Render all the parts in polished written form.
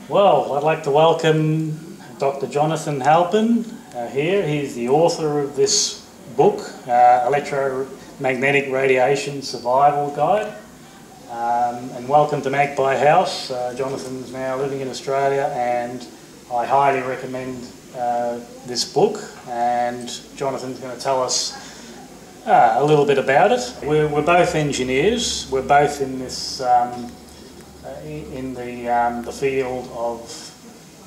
Well, I'd like to welcome Dr. Jonathan Halpin here. He's the author of this book, Electromagnetic Radiation Survival Guide. And welcome to Magpie House. Jonathan's now living in Australia, and I highly recommend this book. And Jonathan's going to tell us a little bit about it. We're both engineers. We're both in this in the field of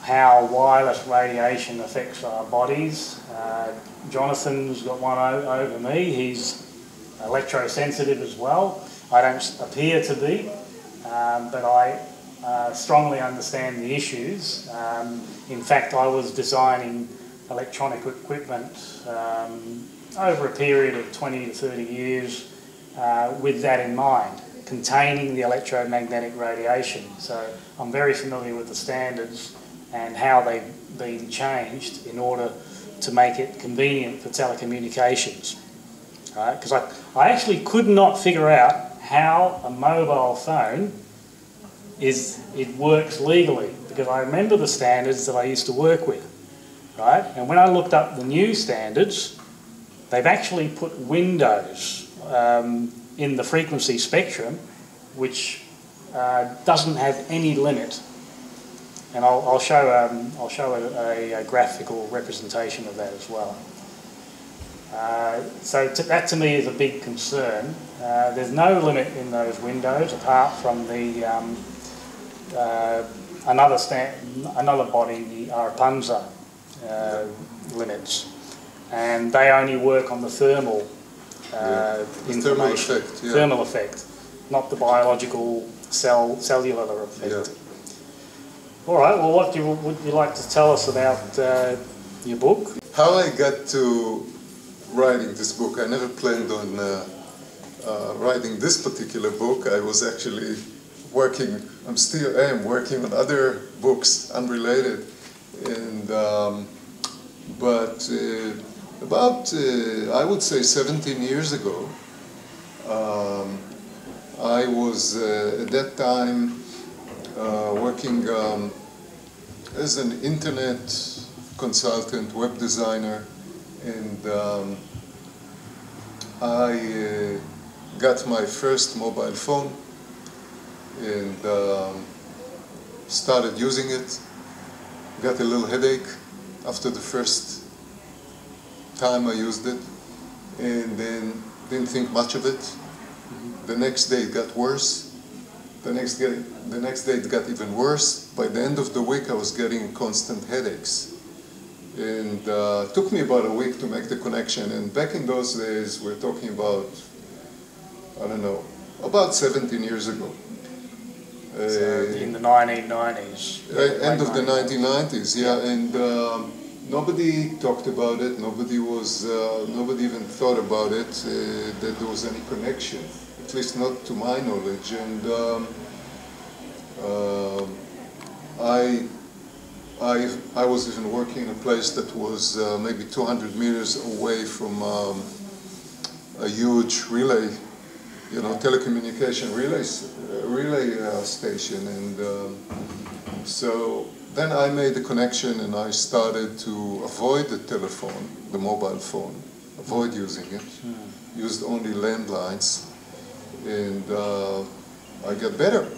how wireless radiation affects our bodies. Jonathan's got one over me. He's electrosensitive as well. I don't appear to be, but I strongly understand the issues. In fact, I was designing electronic equipment over a period of 20 to 30 years with that in mind, containing the electromagnetic radiation. So I'm very familiar with the standards and how they've been changed in order to make it convenient for telecommunications. Because I actually could not figure out how a mobile phone works legally, because I remember the standards that I used to work with, right? And when I looked up the new standards, they've actually put windows in the frequency spectrum, which doesn't have any limit, and I'll show a graphical representation of that as well. So that to me is a big concern. There's no limit in those windows apart from the another body, the Arapunza limits, and they only work on the thermal information, thermal effect, not the biological cellular effect. Yeah. All right. Well, what would you like to tell us about your book? How I got to writing this book. I never planned on writing this particular book. I was actually working. I am working on other books unrelated, and about, I would say 17 years ago, I was at that time working as an internet consultant, web designer, and I got my first mobile phone and started using it. Got a little headache after the first time I used it, and then didn't think much of it. The next day it got worse. The next day it got even worse. By the end of the week I was getting constant headaches. And it took me about a week to make the connection. And back in those days, we're talking about, I don't know, about 17 years ago. So in the 1990s. End of the 1990s, yeah. And nobody talked about it. Nobody even thought about it, that there was any connection, at least not to my knowledge. And I was even working in a place that was maybe 200 meters away from a huge relay, telecommunication relay station, and so then I made the connection, and I started to avoid the telephone, the mobile phone, avoid using it, used only landlines, and I got better.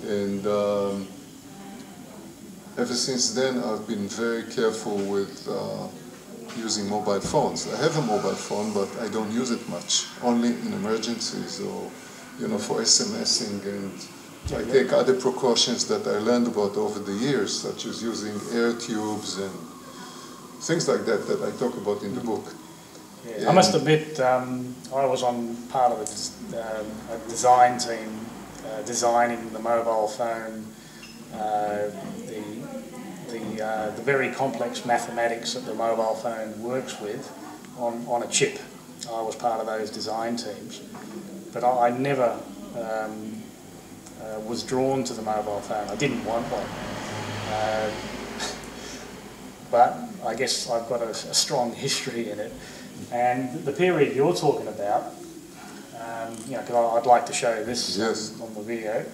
And ever since then, I've been very careful with using mobile phones. I have a mobile phone, but I don't use it much, only in emergencies or, for SMSing, and I take other precautions that I learned about over the years, such as using air tubes and things like that I talk about in the book. Yeah. I must admit, I was on part of a design team designing the mobile phone, the very complex mathematics that the mobile phone works with on a chip. I was part of those design teams, but I never was drawn to the mobile phone. I didn't want one, but I guess I've got a strong history in it. And the period you're talking about, because I'd like to show this on the video.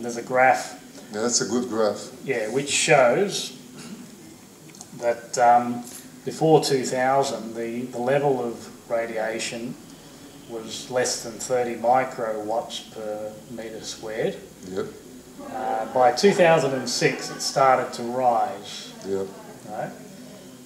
There's a graph Yeah, that's a good graph. Yeah, which shows that before 2000, the level of radiation was less than 30 microwatts per metre squared. Yep. By 2006, it started to rise. Yep. Right?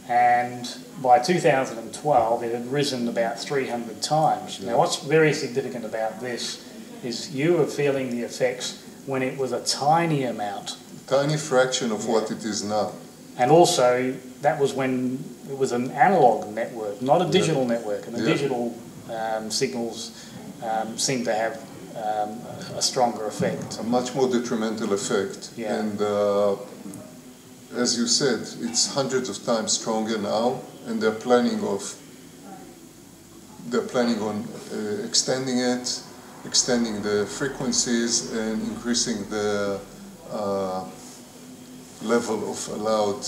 And by 2012, it had risen about 300 times. Now, what's very significant about this is you were feeling the effects when it was a tiny amount. Tiny fraction of what it is now. And also, that was when it was an analog network, not a digital network. And the digital signals seem to have a stronger effect. A much more detrimental effect. Yeah. And as you said, it's hundreds of times stronger now, and they're planning on extending it, extending the frequencies, and increasing the level of allowed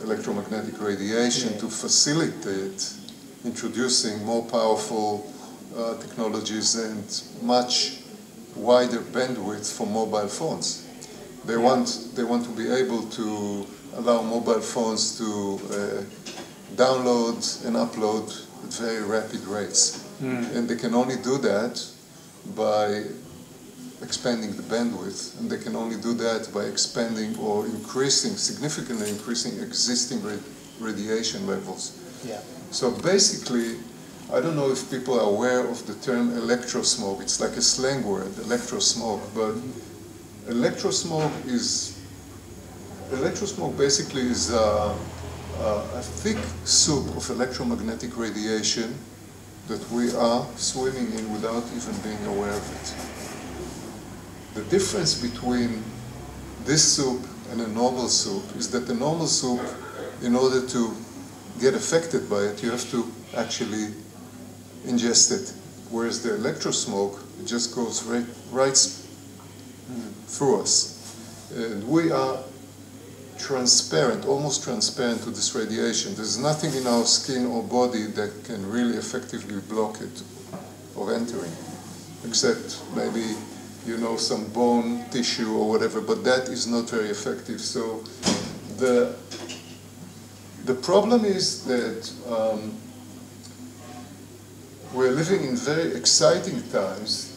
electromagnetic radiation to facilitate introducing more powerful technologies and much wider bandwidth for mobile phones. They want to be able to allow mobile phones to download and upload at very rapid rates. And they can only do that by expanding the bandwidth, and they can only do that by expanding or significantly increasing existing radiation levels. Yeah. So basically, I don't know if people are aware of the term electro-smog. It's like a slang word, electro-smog, but electro-smog basically is a thick soup of electromagnetic radiation that we are swimming in without even being aware of it. The difference between this soup and a normal soup is that the normal soup, in order to get affected by it, you have to actually ingest it. Whereas the electro-smog, it just goes right through us. And we are transparent, almost transparent to this radiation. There's nothing in our skin or body that can really effectively block it or entering, except maybe, some bone tissue or whatever, but that is not very effective. So the problem is that we're living in very exciting times.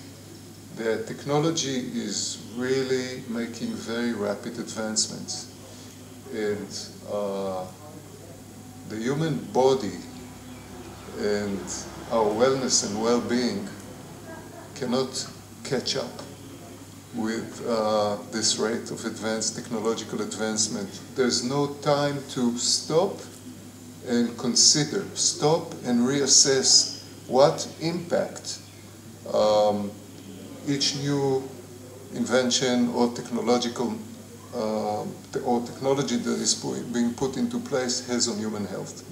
The technology is really making very rapid advancements. And the human body and our wellness and well-being cannot catch up with this rate of technological advancement. There's no time to stop and consider, stop and reassess what impact each new invention or technological or technology that is being put into place has on human health.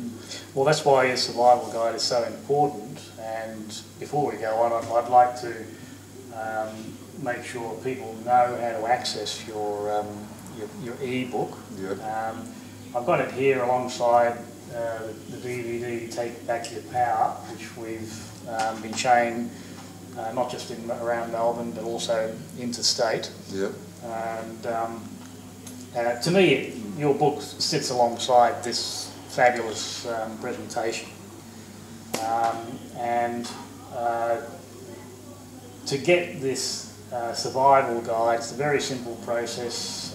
Well, that's why your survival guide is so important. And before we go on, I'd like to make sure people know how to access your e-book. Yep. I've got it here alongside the DVD Take Back Your Power, which we've been showing not just around Melbourne but also interstate. Yep. And to me, your book sits alongside this fabulous presentation. To get this survival guide, it's a very simple process.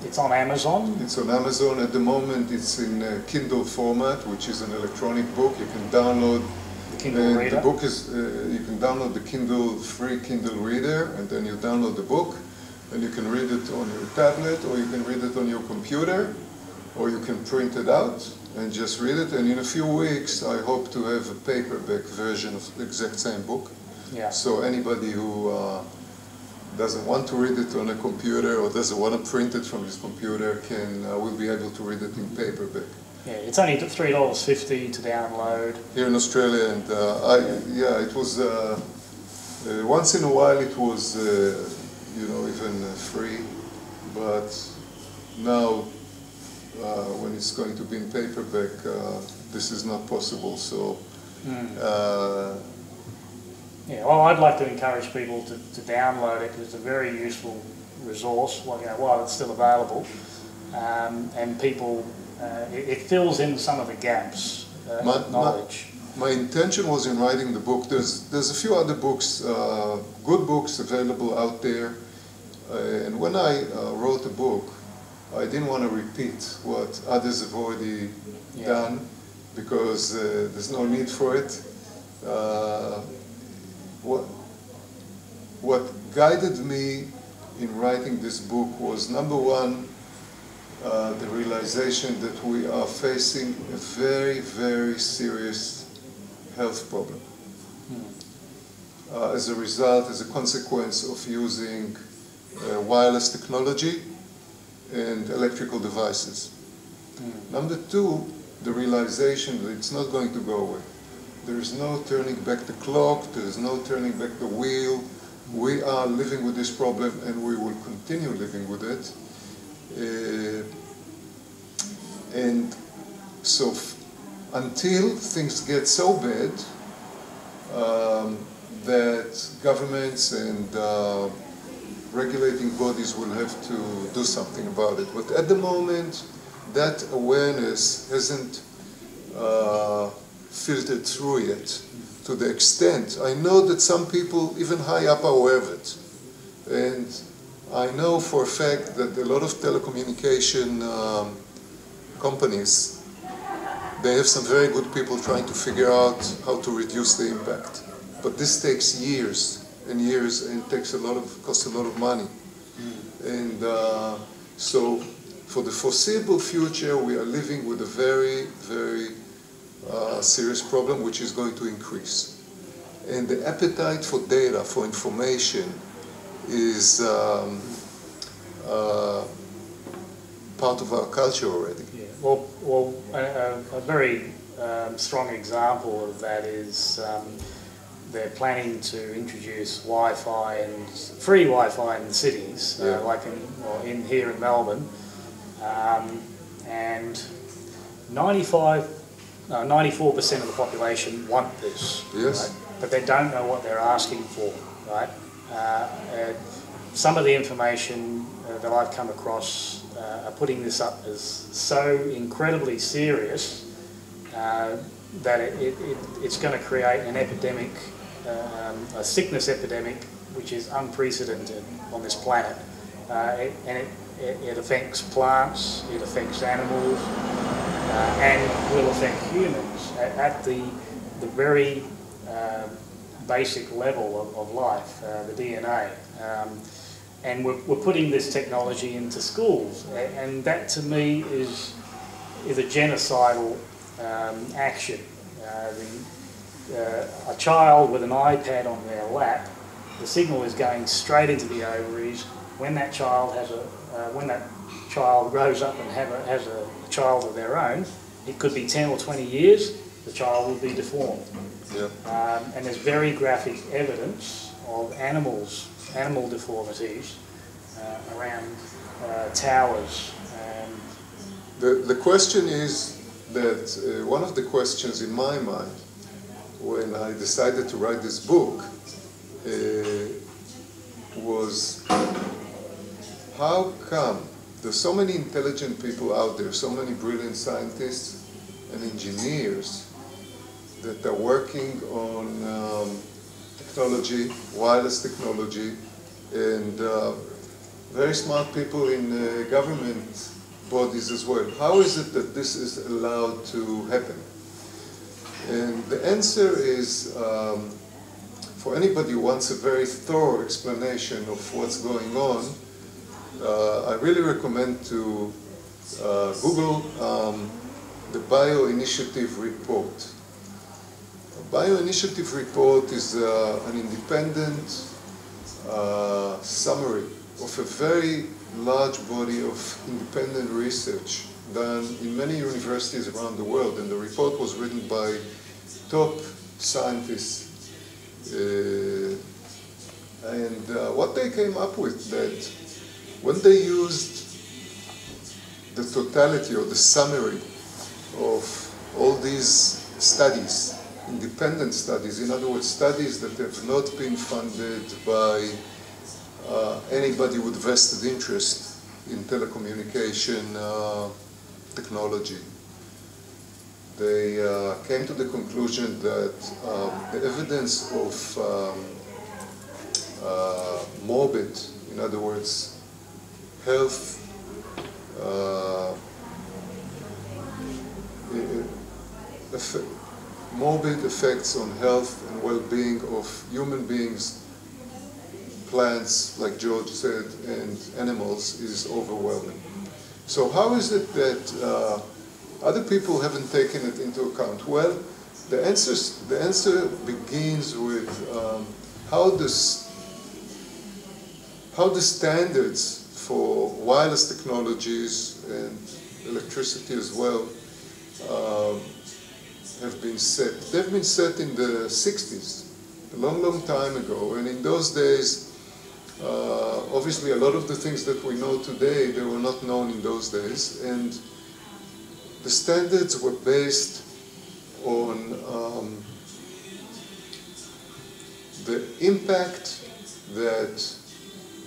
It's on Amazon. It's on Amazon at the moment. It's in Kindle format, which is an electronic book. You can download The Kindle Reader. The book is you can download the free Kindle Reader, and then you download the book, and you can read it on your tablet, or you can read it on your computer, or you can print it out and just read it. And in a few weeks, I hope to have a paperback version of the exact same book. Yeah. So anybody who doesn't want to read it on a computer or doesn't want to print it from his computer will be able to read it in paperback. Yeah, it's only $3.50 to download. Here in Australia, and it was once in a while it was even free, but now when it's going to be in paperback, this is not possible. So Yeah, well, I'd like to encourage people to download it because it's a very useful resource while it's still available, and people, it fills in some of the gaps of knowledge. My intention was in writing the book. There's a few other books, good books available out there, and when I wrote the book, I didn't want to repeat what others have already done because there's no need for it. What guided me in writing this book was, number one, the realization that we are facing a very, very serious health problem. As a result, as a consequence of using wireless technology and electrical devices. Number two, the realization that it's not going to go away. There is no turning back the clock, there is no turning back the wheel. We are living with this problem and we will continue living with it. And so until things get so bad that governments and regulating bodies will have to do something about it. But at the moment, that awareness hasn't filtered through yet to the extent. I know that some people, even high up, are aware of it. And I know for a fact that a lot of telecommunication companies, they have some very good people trying to figure out how to reduce the impact. But this takes years and years, and it takes costs a lot of money. And so for the foreseeable future, we are living with a very, very serious problem, which is going to increase. And the appetite for data, for information, is part of our culture already. Yeah. Well, a very strong example of that is they're planning to introduce Wi-Fi and free Wi-Fi in cities, like in here in Melbourne, and 94% of the population want this, yes. Right? But they don't know what they're asking for, right? Some of the information that I've come across are putting this up as so incredibly serious that it's going to create an epidemic, a sickness epidemic, which is unprecedented on this planet. And it affects plants, it affects animals, and will affect humans at the very basic level of life, the DNA. And we're putting this technology into schools, and that to me is a genocidal action. A child with an iPad on their lap, the signal is going straight into the ovaries. When that child grows up and has a child of their own, it could be 10 or 20 years, the child will be deformed. Yeah. And there's very graphic evidence of animal deformities around towers. The question is that one of the questions in my mind when I decided to write this book was, how come there's so many intelligent people out there, so many brilliant scientists and engineers that are working on technology, wireless technology, and very smart people in government bodies as well. How is it that this is allowed to happen? And the answer is, for anybody who wants a very thorough explanation of what's going on, I really recommend to Google the Bioinitiative Report. A Bioinitiative Report is an independent summary of a very large body of independent research done in many universities around the world, and the report was written by top scientists. And what they came up with, that when they used the totality or the summary of all these studies independent studies, in other words, studies that have not been funded by anybody with vested interest in telecommunication technology. They came to the conclusion that the evidence of morbid, in other words, health, morbid effects on health and well-being of human beings, plants, like George said, and animals is overwhelming. So how is it that other people haven't taken it into account? Well, the answer begins with how the standards for wireless technologies and electricity as well have been set. They've been set in the 60s, a long, long time ago. And in those days, obviously a lot of the things that we know today, they were not known in those days. And the standards were based on the impact that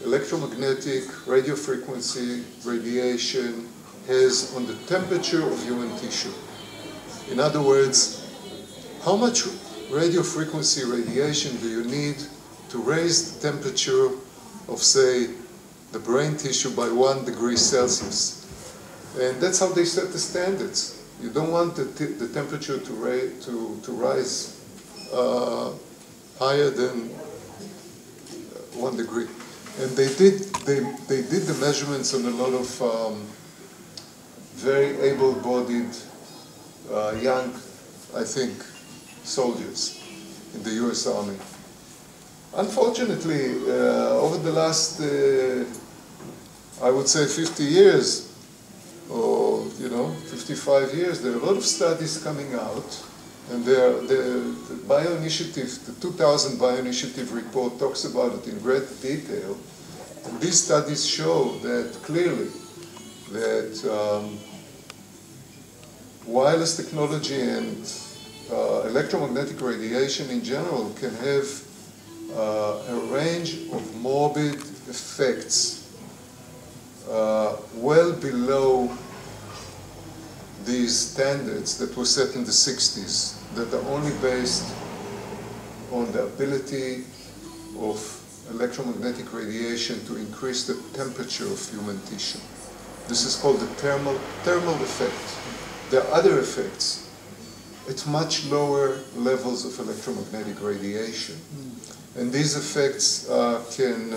electromagnetic radio frequency radiation has on the temperature of human tissue. In other words, how much radio frequency radiation do you need to raise the temperature of, say, the brain tissue by 1 degree Celsius? And that's how they set the standards. You don't want the temperature to rise higher than 1 degree. And they did the measurements on a lot of very able-bodied young, I think, soldiers in the US Army. Unfortunately, over the last, I would say 50 years, or 55 years, there are a lot of studies coming out, and the Bio-Initiative, the 2000 Bio-Initiative report talks about it in great detail. And these studies show that clearly that wireless technology and electromagnetic radiation in general can have a range of morbid effects well below these standards that were set in the 60s, that are only based on the ability of electromagnetic radiation to increase the temperature of human tissue. This is called the thermal effect. There are other effects at much lower levels of electromagnetic radiation. And these effects can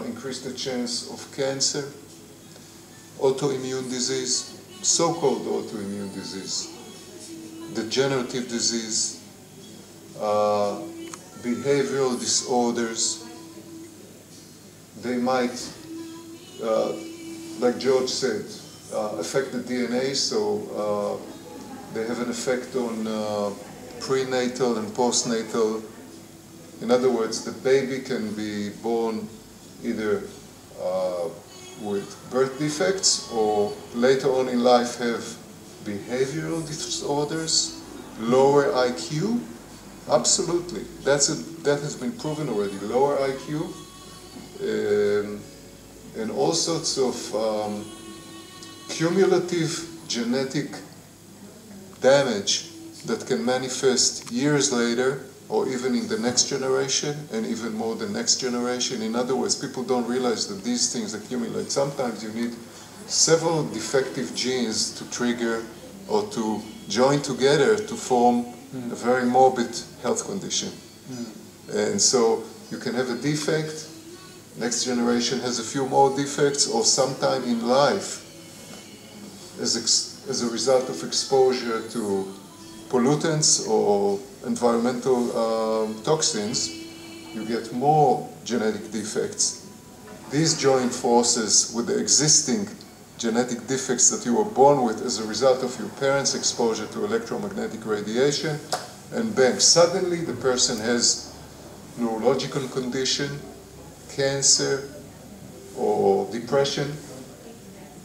increase the chance of cancer, autoimmune disease, so-called autoimmune disease, degenerative disease, behavioral disorders. They might, like George said, affect the DNA, so they have an effect on prenatal and postnatal. In other words, the baby can be born either with birth defects or later on in life have behavioral disorders, lower IQ. Absolutely, that has been proven already. Lower IQ and all sorts of cumulative genetic damage that can manifest years later, or even in the next generation, and even more the next generation. In other words, people don't realize that these things accumulate. Sometimes you need several defective genes to trigger or to join together to form a very morbid health condition. And so you can have a defect, next generation has a few more defects, or sometime in life, as a result of exposure to pollutants or environmental toxins, you get more genetic defects. These join forces with the existing genetic defects that you were born with as a result of your parents' exposure to electromagnetic radiation, and bang, suddenly the person has neurological condition, cancer, or depression,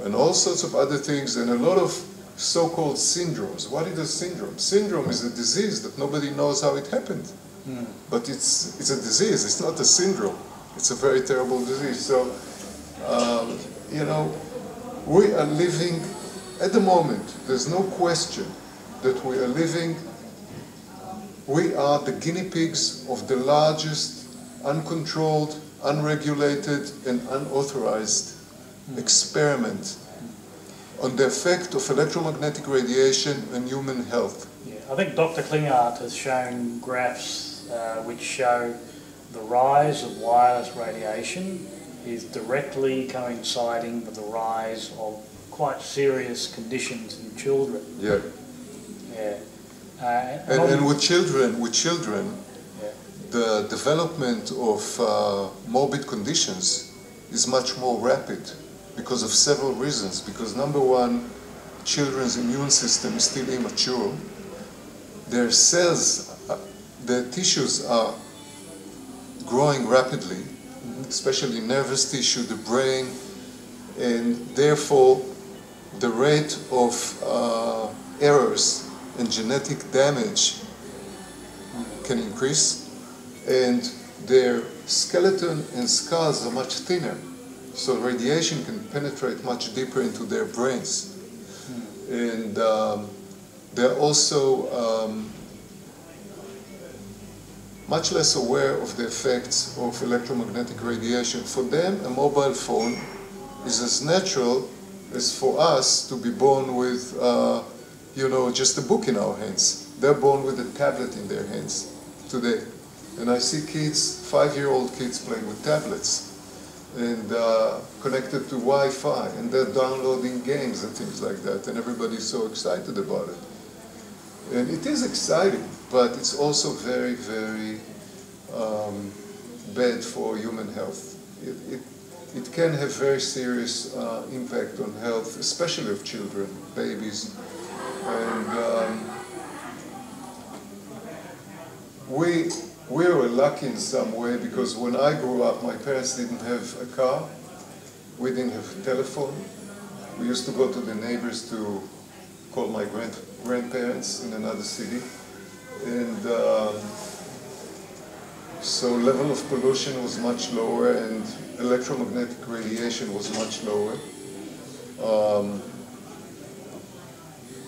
and all sorts of other things, and a lot of so-called syndromes. What is a syndrome? Syndrome is a disease that nobody knows how it happened. But it's a disease, it's not a syndrome. It's a very terrible disease. So, you know, we are living, at the moment, there's no question that we are living, we are the guinea pigs of the largest, uncontrolled, unregulated, and unauthorized experiment on the effect of electromagnetic radiation on human health. Yeah, I think Dr. Klinghardt has shown graphs which show the rise of wireless radiation is directly coinciding with the rise of quite serious conditions in children. Yeah. Yeah. And with children, yeah. the development of morbid conditions is much more rapid because of several reasons. Because number one, children's immune system is still immature. Their cells, their tissues are growing rapidly, especially nervous tissue, the brain, and therefore the rate of errors and genetic damage can increase, and their skeleton and skulls are much thinner, so radiation can penetrate much deeper into their brains. And they're also much less aware of the effects of electromagnetic radiation. For them, a mobile phone is as natural as for us to be born with, you know, just a book in our hands. They're born with a tablet in their hands today. And I see kids, 5-year-old kids playing with tablets and connected to Wi-Fi, and they're downloading games and things like that, and everybody's so excited about it. And it is exciting, but it's also very, very bad for human health. It can have very serious impact on health, especially of children, babies. And we were lucky in some way, because when I grew up, my parents didn't have a car, we didn't have a telephone. We used to go to the neighbors to call my grandparents in another city. And so level of pollution was much lower, and electromagnetic radiation was much lower.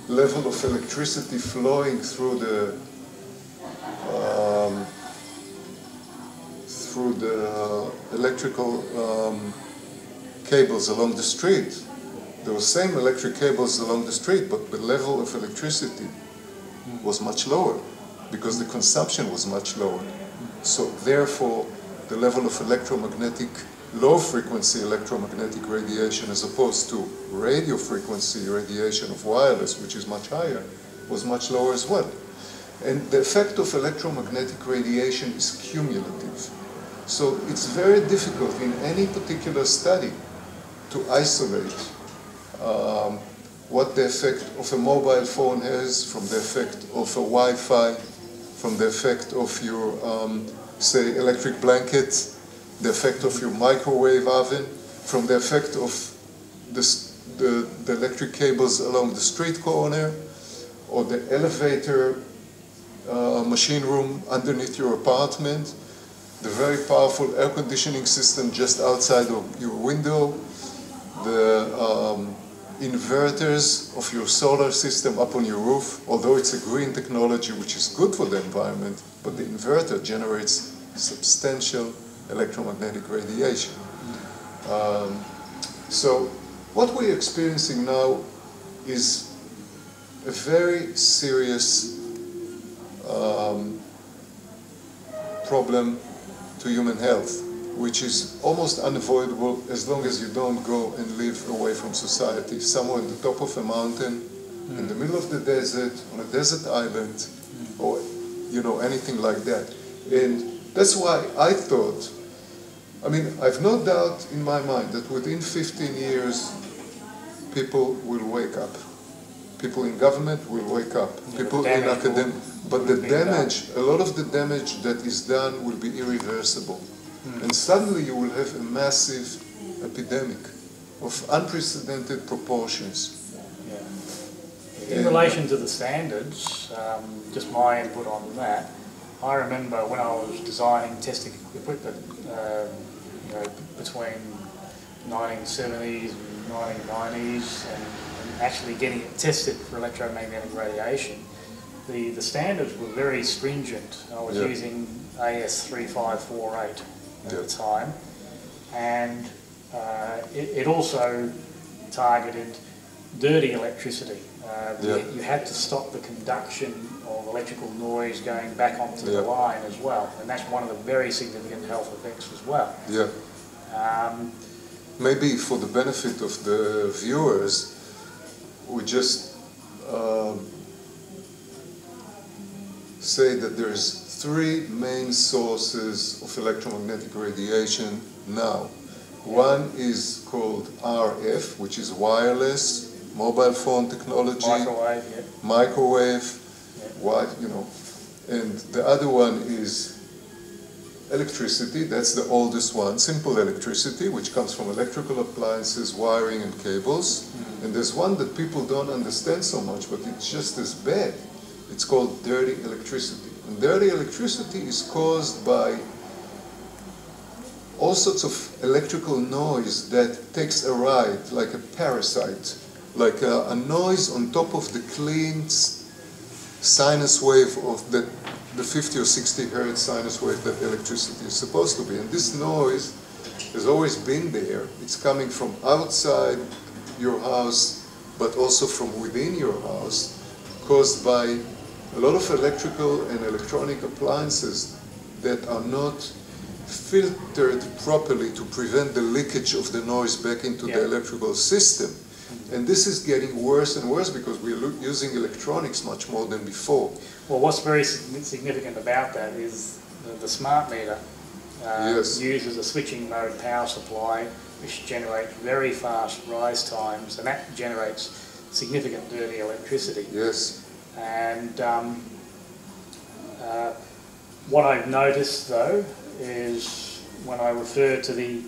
Level of electricity flowing through the electrical cables along the street. There were same electric cables along the street, but the level of electricity was much lower because the consumption was much lower. So therefore, the level of electromagnetic, low-frequency electromagnetic radiation, as opposed to radio frequency radiation of wireless, which is much higher, was much lower as well. And the effect of electromagnetic radiation is cumulative. So it's very difficult in any particular study to isolate what the effect of a mobile phone has from the effect of a Wi-Fi, from the effect of your, say, electric blanket, the effect of your microwave oven, from the effect of the electric cables along the street corner, or the elevator machine room underneath your apartment, the very powerful air conditioning system just outside of your window, the inverters of your solar system up on your roof, although it's a green technology which is good for the environment, but the inverter generates substantial electromagnetic radiation. So what we're experiencing now is a very serious problem to human health, which is almost unavoidable as long as you don't go and live away from society, somewhere on the top of a mountain, in the middle of the desert, on a desert island, or you know, anything like that. And that's why I thought, I mean, I've no doubt in my mind that within 15 years, people will wake up. People in government will wake up. People in academia. But the damage, a lot of the damage that is done will be irreversible. And suddenly you will have a massive epidemic of unprecedented proportions. relation to the standards, just my input on that, I remember when I was designing testing equipment, you know, between 1970s and 1990s, and actually getting it tested for electromagnetic radiation, the standards were very stringent. I was using AS3548 at the time, and it also targeted dirty electricity. You had to stop the conduction of electrical noise going back onto the line as well, and that's one of the very significant health effects as well. Maybe for the benefit of the viewers, we just say that there's three main sources of electromagnetic radiation now. One is called RF, which is wireless, mobile phone technology, microwave, you know, and the other one is electricity. That's the oldest one, simple electricity, which comes from electrical appliances, wiring and cables. And there's one that people don't understand so much, but it's just as bad. It's called dirty electricity. And dirty electricity is caused by all sorts of electrical noise that takes a ride, like a parasite, like a noise on top of the clean sinus wave of the 50 or 60 hertz sinus wave that electricity is supposed to be. And this noise has always been there. It's coming from outside your house, but also from within your house, caused by a lot of electrical and electronic appliances that are not filtered properly to prevent the leakage of the noise back into the electrical system. And this is getting worse and worse because we're using electronics much more than before. Well, what's very significant about that is the smart meter uses a switching mode power supply, which generates very fast rise times, and that generates significant dirty electricity. And what I've noticed, though, is when I refer to the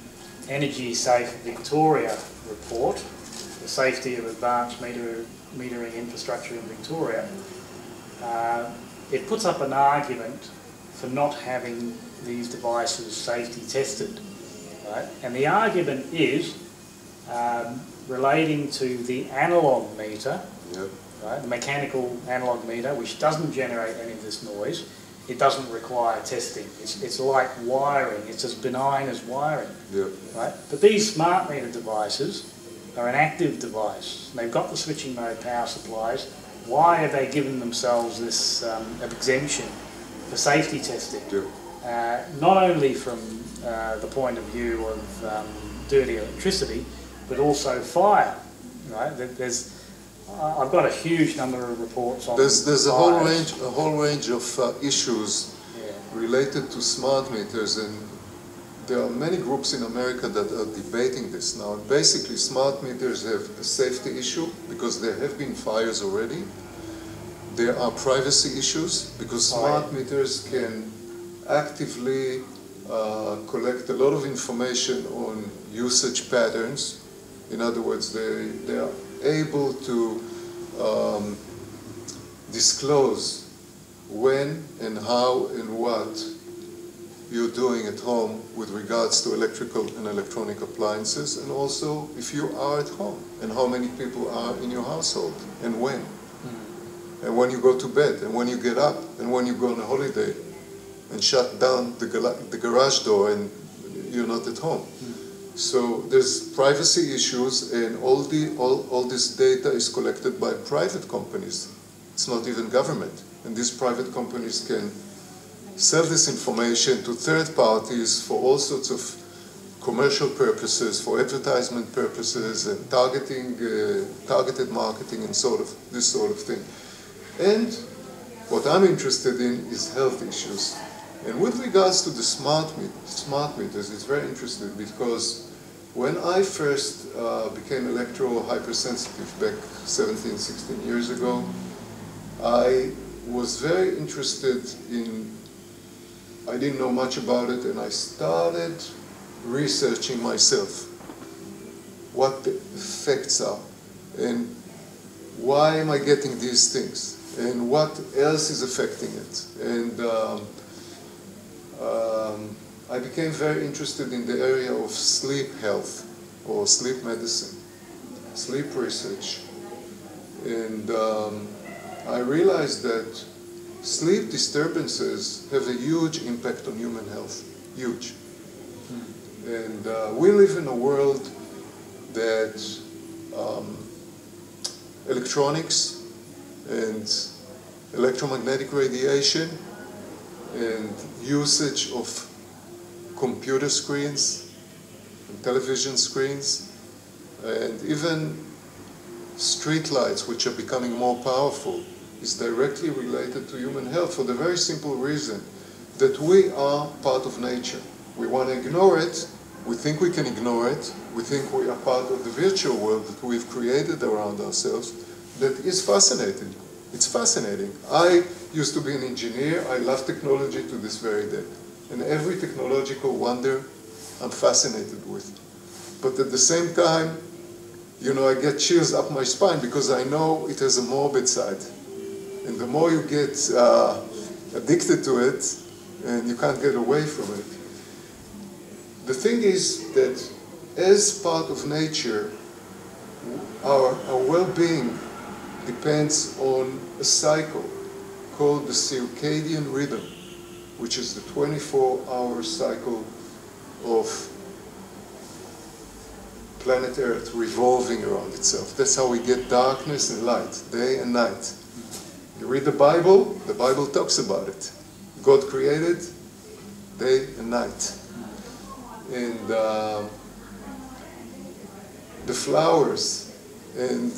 Energy Safe Victoria report, the safety of advanced metering infrastructure in Victoria, it puts up an argument for not having these devices safety tested, right? And the argument is relating to the analog meter, right? The mechanical analog meter, which doesn't generate any of this noise. It doesn't require testing. It's like wiring. It's as benign as wiring, right? But these smart meter devices are an active device. They've got the switching mode power supplies. Why have they given themselves this exemption for safety testing? Not only from the point of view of dirty electricity, but also fire, right? I've got a huge number of reports on There's a whole range of issues related to smart meters, and there are many groups in America that are debating this now. And basically, smart meters have a safety issue because there have been fires already. There are privacy issues because smart meters can actively collect a lot of information on usage patterns. In other words, they are able to disclose when and how and what you're doing at home with regards to electrical and electronic appliances, and also if you are at home and how many people are in your household and when. And when you go to bed and when you get up and when you go on a holiday and shut down the garage door and you're not at home. So there's privacy issues, and all this data is collected by private companies. It's not even government. And these private companies can sell this information to third parties for all sorts of commercial purposes, for advertisement purposes, and targeted marketing and this sort of thing. And what I'm interested in is health issues. And with regards to the smart meters, it's very interesting because when I first became electro-hypersensitive back 17, 16 years ago, I was very interested I didn't know much about it, and I started researching myself what the effects are. And why am I getting these things? And what else is affecting it? And I became very interested in the area of sleep health or sleep medicine, sleep research. And I realized that sleep disturbances have a huge impact on human health, huge. And we live in a world that electronics and electromagnetic radiation and usage of computer screens and television screens and even street lights, which are becoming more powerful, is directly related to human health for the very simple reason that we are part of nature. We want to ignore it. We think we can ignore it. We think we are part of the virtual world that we've created around ourselves that is fascinating. It's fascinating. I used to be an engineer. I love technology to this very day. And every technological wonder I'm fascinated with. But at the same time, you know, I get chills up my spine because I know it has a morbid side. And the more you get addicted to it, and you can't get away from it. The thing is that as part of nature, our well-being depends on a cycle called the circadian rhythm, which is the 24-hour cycle of planet Earth revolving around itself. That's how we get darkness and light, day and night. You read the Bible talks about it. God created day and night. And the flowers and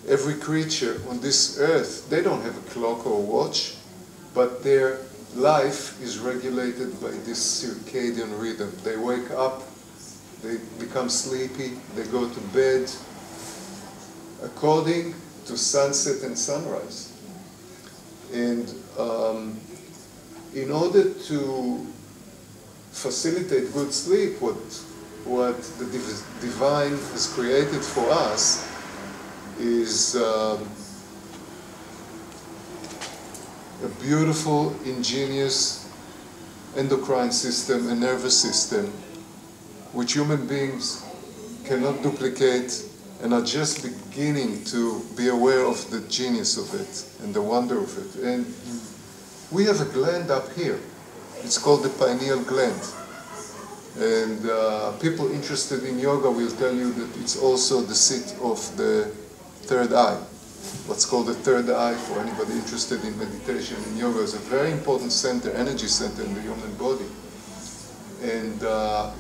every creature on this earth, they don't have a clock or a watch, but their life is regulated by this circadian rhythm. They wake up, they become sleepy, they go to bed according to sunset and sunrise. And in order to facilitate good sleep, what the divine has created for us is a beautiful, ingenious endocrine system and nervous system which human beings cannot duplicate and are just beginning to be aware of the genius of it and the wonder of it. And we have a gland up here. It's called the pineal gland. And people interested in yoga will tell you that it's also the seat of the third eye. What's called the third eye, for anybody interested in meditation and yoga, is a very important center, energy center in the human body. And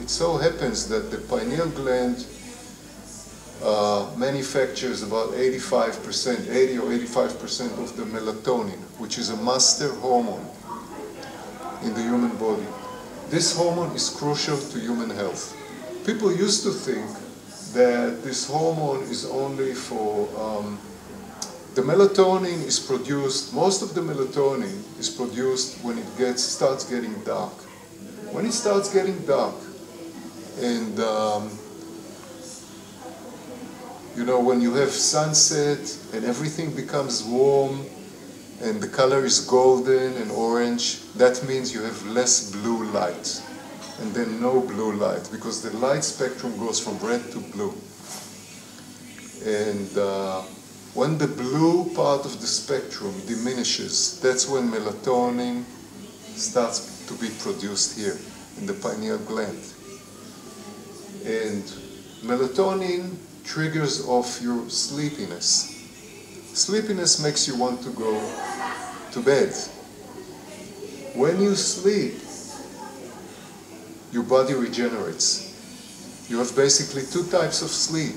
it so happens that the pineal gland manufactures about 85%, 80 or 85% of the melatonin, which is a master hormone in the human body. This hormone is crucial to human health. People used to think that this hormone is only for, the melatonin is produced, most of the melatonin is produced when it starts getting dark. When it starts getting dark, and you know, when you have sunset and everything becomes warm and the color is golden and orange, that means you have less blue light and then no blue light, because the light spectrum goes from red to blue. And when the blue part of the spectrum diminishes, that's when melatonin starts to be produced here in the pineal gland. And melatonin triggers off your sleepiness. Sleepiness makes you want to go to bed. When you sleep, your body regenerates. You have basically two types of sleep.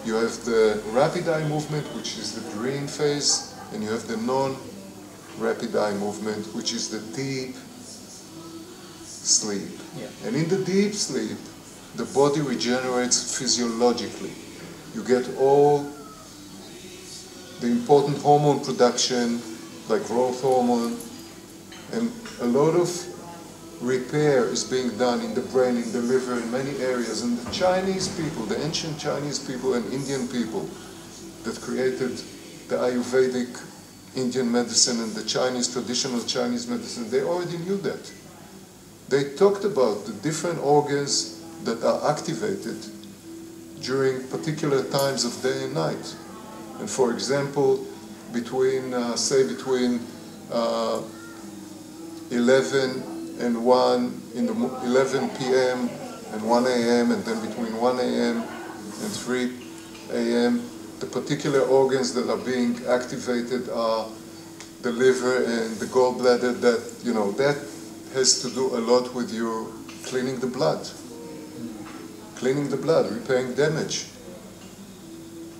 You have the rapid eye movement, which is the dream phase, and you have the non-rapid eye movement, which is the deep sleep. Yeah. And in the deep sleep, the body regenerates physiologically. You get all the important hormone production, like growth hormone, and a lot of repair is being done in the brain, in the liver, in many areas. And the Chinese people, the ancient Chinese people and Indian people, that created the Ayurvedic Indian medicine and the traditional Chinese medicine, they already knew that. They talked about the different organs that are activated during particular times of day and night. And for example, between 11 and 1 in the 11 p.m. and 1 a.m. and then between 1 a.m. and 3 a.m. the particular organs that are being activated are the liver and the gallbladder. That has to do a lot with your cleaning the blood, repairing damage,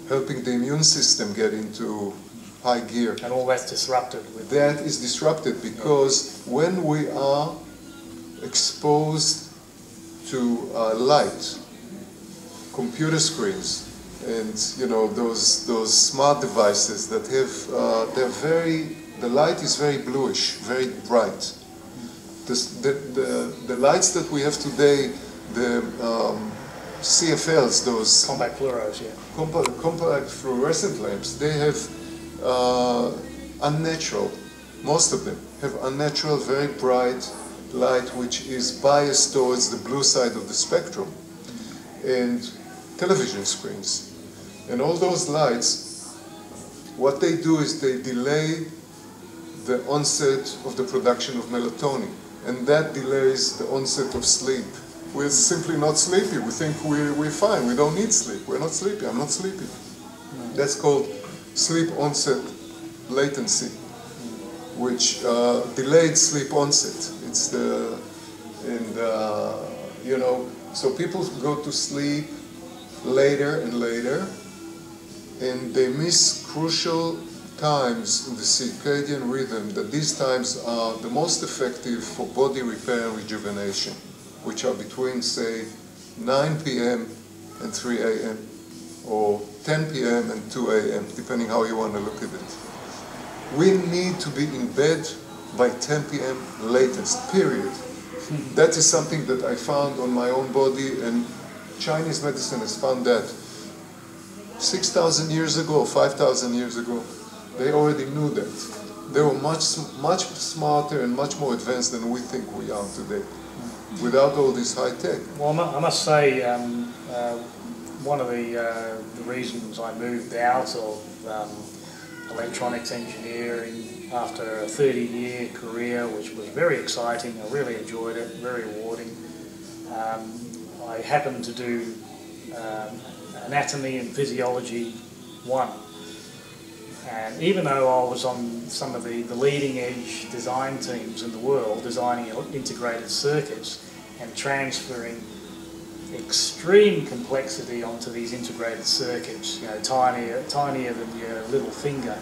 helping the immune system get into high gear. And all that's disrupted. That is disrupted because when we are exposed to light, computer screens, and those smart devices that have the light is very bluish, very bright. The lights that we have today, the CFLs, those compact fluoros, compact fluorescent lamps, they have unnatural, most of them have unnatural, very bright light which is biased towards the blue side of the spectrum, and television screens. And all those lights, what they do is they delay the onset of the production of melatonin, and that delays the onset of sleep. We're simply not sleepy. We think we're fine. We don't need sleep. We're not sleepy. I'm not sleepy. That's called sleep onset latency, which delayed sleep onset. It's so people go to sleep later and later, and they miss crucial times in the circadian rhythm, that these times are the most effective for body repair and rejuvenation, which are between, say, 9 p.m. and 3 a.m. or 10 p.m. and 2 a.m., depending how you want to look at it. We need to be in bed by 10 p.m. latest, period. That is something that I found on my own body, and Chinese medicine has found that 6,000 years ago, 5,000 years ago. They already knew that. They were much smarter and much more advanced than we think we are today, without all this high tech. Well, I must say, one of the reasons I moved out of electronics engineering after a 30-year career, which was very exciting, I really enjoyed it, very rewarding. I happened to do Anatomy and Physiology 1. And even though I was on some of the leading edge design teams in the world, designing integrated circuits and transferring extreme complexity onto these integrated circuits, tinier than your little finger,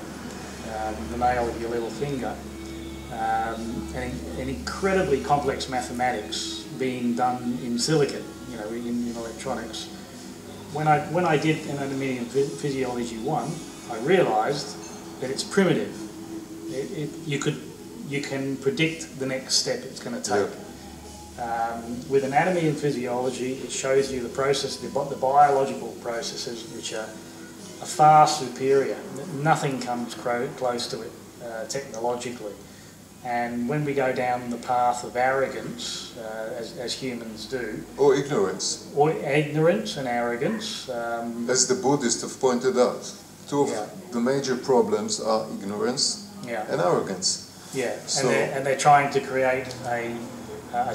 the nail of your little finger, and incredibly complex mathematics being done in silicon, in electronics. When I did Anatomy and Physiology 1, I realised that it's primitive. You can predict the next step it's going to take. Yeah. With Anatomy and Physiology, it shows you the process, the biological processes, which are far superior. Nothing comes close to it technologically. And when we go down the path of arrogance, as humans do, or ignorance, and arrogance, as the Buddhists have pointed out. Two of the major problems are ignorance and arrogance. Yeah, so, and they're trying to create a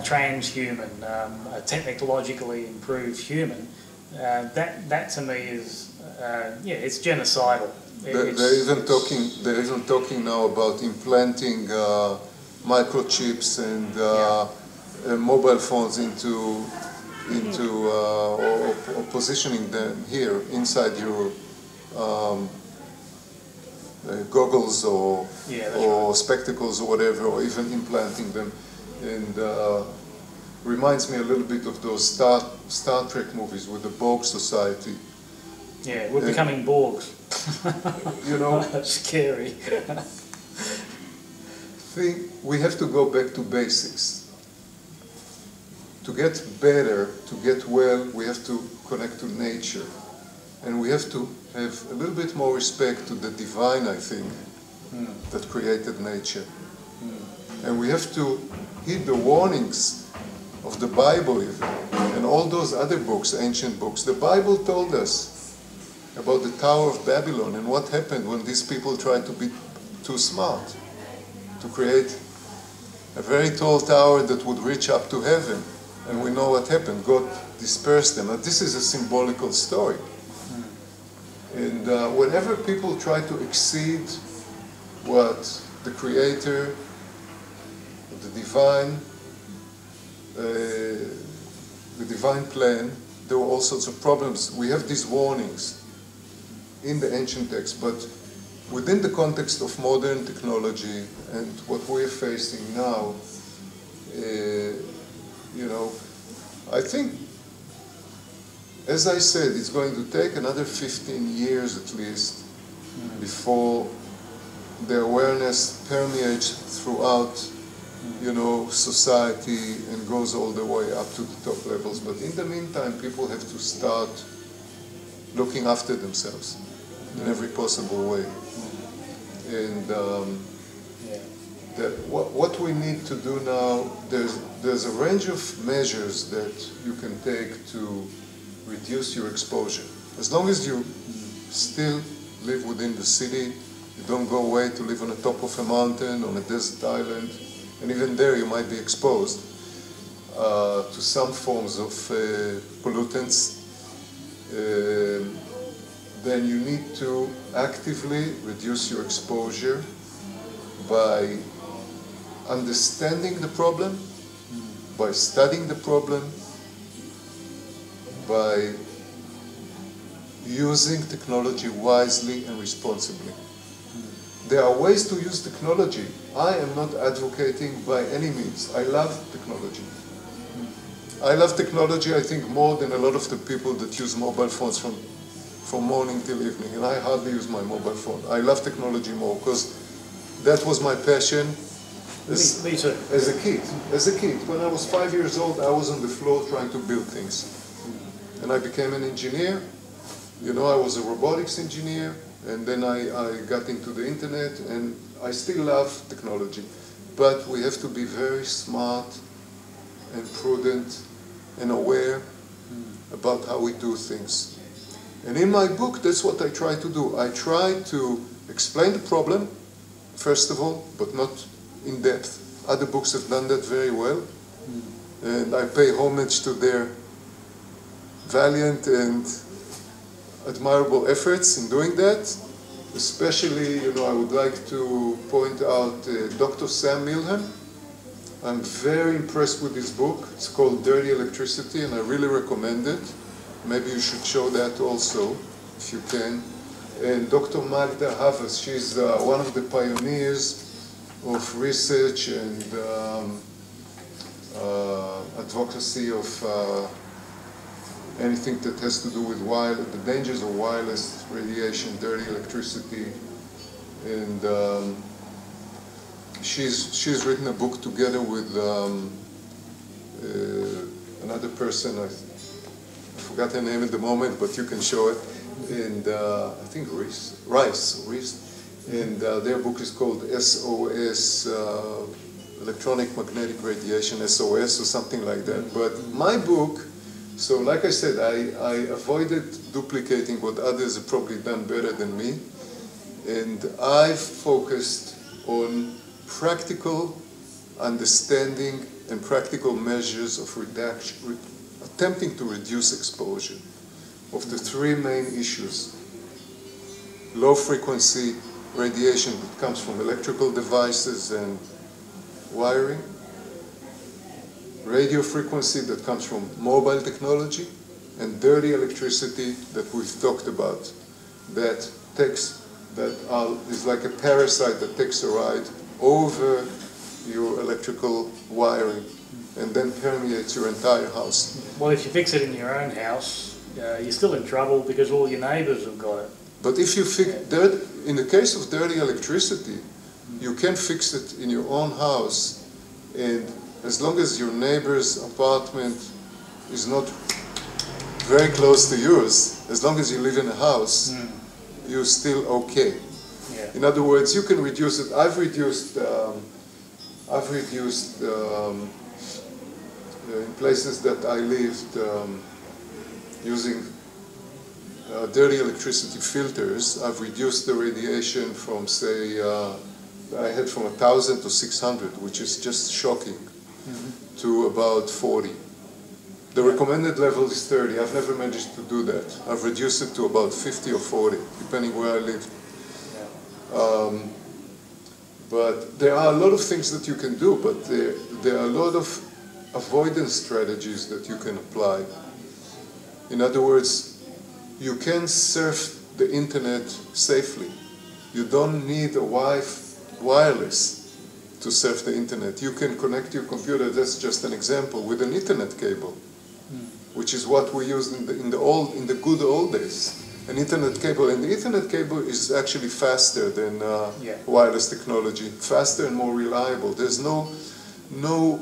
transhuman, a technologically improved human. That to me is, it's genocidal. They're even talking now about implanting microchips and mobile phones into or positioning them here inside your goggles or spectacles or whatever, or even implanting them, and reminds me a little bit of those Star Trek movies with the Borg Society. Yeah, we're becoming Borgs. Scary. We have to go back to basics. To get better, to get well, we have to connect to nature. and we have to have a little bit more respect to the divine, I think, that created nature. And we have to heed the warnings of the Bible even, and all those other books, ancient books. The Bible told us about the Tower of Babylon and what happened when these people tried to be too smart, to create a very tall tower that would reach up to heaven. And we know what happened. God dispersed them. And this is a symbolical story. And whenever people try to exceed what the Creator, the divine plan, there were all sorts of problems. We have these warnings in the ancient text, but within the context of modern technology and what we're facing now, I think, as I said, it's going to take another 15 years at least before the awareness permeates throughout, society and goes all the way up to the top levels. But in the meantime, people have to start looking after themselves in every possible way. And what we need to do now, there's a range of measures that you can take to reduce your exposure. As long as you still live within the city, you don't go away to live on the top of a mountain, on a desert island, and even there you might be exposed to some forms of pollutants, then you need to actively reduce your exposure by understanding the problem, by studying the problem, by using technology wisely and responsibly. There are ways to use technology. I am not advocating by any means. I love technology. I love technology, I think, more than a lot of the people that use mobile phones from morning till evening, and I hardly use my mobile phone. I love technology more because that was my passion. Me too. As a kid, when I was 5 years old, I was on the floor trying to build things. And I became an engineer. I was a robotics engineer, and then I got into the internet, and I still love technology. But we have to be very smart and prudent and aware about how we do things. And in my book, that's what I try to do. I try to explain the problem, first of all, but not in depth. Other books have done that very well, and I pay homage to their valiant and admirable efforts in doing that. Especially, I would like to point out Dr. Sam Milham. I'm very impressed with his book. It's called Dirty Electricity, and I really recommend it. Maybe you should show that also, if you can. And Dr. Magda Havas, she's one of the pioneers of research and advocacy of anything that has to do with the dangers of wireless radiation, dirty electricity. And she's written a book together with another person. I forgot her name at the moment, but you can show it. And I think Rice. And their book is called SOS, Electromagnetic Radiation, SOS, or something like that. But my book, so like I said, I avoided duplicating what others have probably done better than me. And I've focused on practical understanding and practical measures of reduction, attempting to reduce exposure of the three main issues. Low frequency radiation that comes from electrical devices and wiring, radio frequency that comes from mobile technology, and dirty electricity that we've talked about, that is like a parasite that takes a ride over your electrical wiring and then permeates your entire house. Well, if you fix it in your own house, you're still in trouble because all your neighbours have got it. But if you fix in the case of dirty electricity, you can fix it in your own house, and as long as your neighbor's apartment is not very close to yours, as long as you live in a house, you're still okay. Yeah. In other words, you can reduce it. I've reduced in places that I lived using dirty electricity filters. I've reduced the radiation from, say, I had from 1,000 to 600, which is just shocking, to about 40. The recommended level is 30. I've never managed to do that. I've reduced it to about 50 or 40, depending where I live. But there are a lot of things that you can do, but there are a lot of avoidance strategies that you can apply. In other words, you can surf the internet safely. You don't need a wireless to surf the internet. You can connect your computer, that's just an example, with an Ethernet cable, which is what we used in the good old days. An Ethernet cable, and the Ethernet cable is actually faster than wireless technology, faster and more reliable. There's no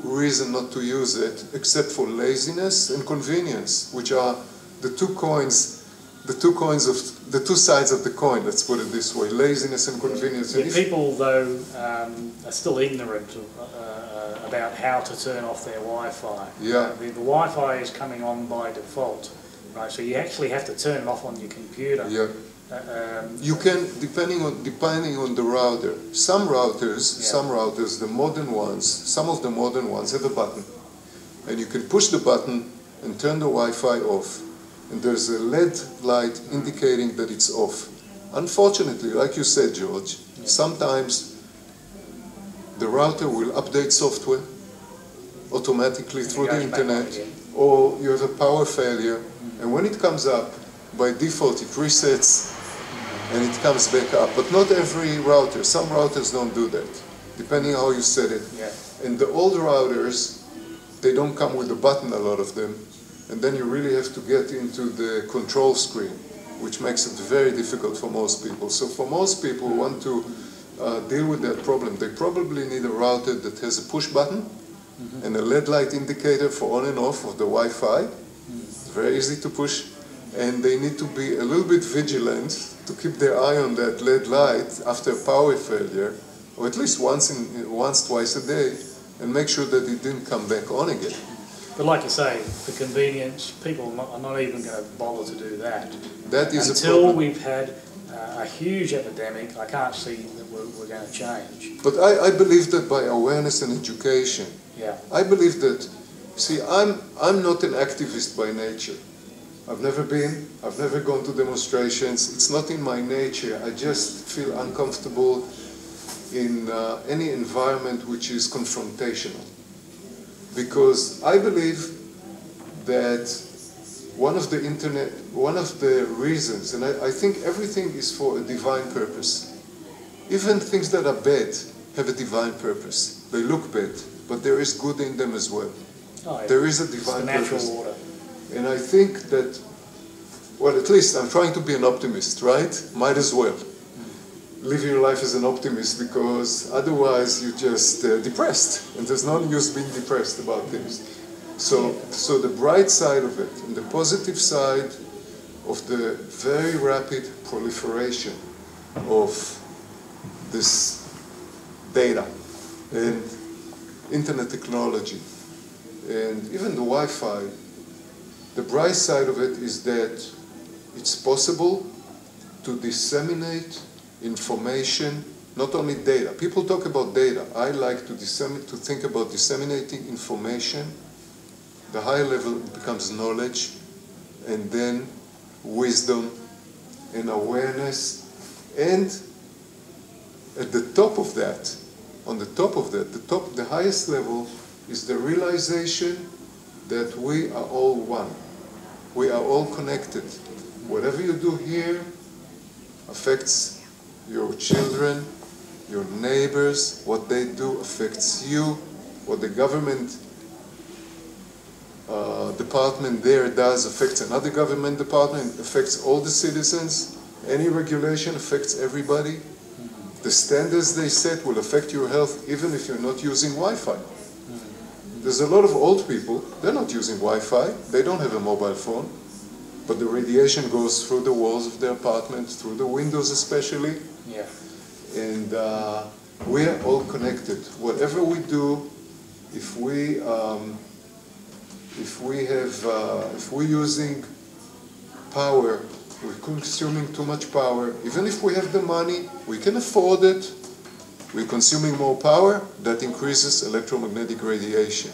reason not to use it except for laziness and convenience, which are the two sides of the coin. Let's put it this way: laziness and convenience. Yeah, and people, though, are still ignorant about how to turn off their Wi-Fi. Yeah. The Wi-Fi is coming on by default, right? So you actually have to turn it off on your computer. Yeah. You can, depending on the router. Some routers, the modern ones, some of the modern ones have a button, and you can push the button and turn the Wi-Fi off, and there's a LED light indicating that it's off. Unfortunately, like you said, George, sometimes the router will update software automatically through the internet, or you have a power failure, and when it comes up, by default it resets and it comes back up. But not every router. Some routers don't do that, depending how you set it. Yeah. And the old routers, they don't come with a button, a lot of them, and then you really have to get into the control screen, which makes it very difficult for most people. So for most people who want to deal with that problem, they probably need a router that has a push button and a LED light indicator for on and off of the Wi-Fi. It's very easy to push, and they need to be a little bit vigilant to keep their eye on that LED light after a power failure, or at least twice a day, and make sure that it didn't come back on again. But like you say, for convenience, people are not even going to bother to do that. That is until we've had a huge epidemic. I can't see that we're going to change. But I believe that by awareness and education. Yeah. I believe that. See, I'm not an activist by nature. I've never been. I've never gone to demonstrations. It's not in my nature. I just feel uncomfortable in any environment which is confrontational. Because I believe that one of the reasons, and I think everything is for a divine purpose. Even things that are bad have a divine purpose. They look bad, but there is good in them as well. Oh, yeah. There is a divine purpose. purpose. Natural order. And I think that, well, at least I'm trying to be an optimist, right? Might as well. Live your life as an optimist, because otherwise you're just depressed, and there's no use being depressed about things. So the bright side of it, and the positive side of the very rapid proliferation of this data and internet technology and even the Wi-Fi, the bright side of it is that it's possible to disseminate information, not only data. People talk about data. I like to think about disseminating information. The higher level becomes knowledge, and then wisdom and awareness. And at the top of that, the highest level is the realization that we are all one. We are all connected. Whatever you do here affects your children, your neighbors. What they do affects you. What the government department there does affects another government department, affects all the citizens. Any regulation affects everybody. The standards they set will affect your health even if you're not using Wi-Fi. There's a lot of old people, they're not using Wi-Fi, they don't have a mobile phone. but the radiation goes through the walls of the apartment, through the windows especially. Yeah. And we are all connected. Whatever we do, if we're using power, we're consuming too much power. Even if we have the money, we can afford it. We're consuming more power. That increases electromagnetic radiation.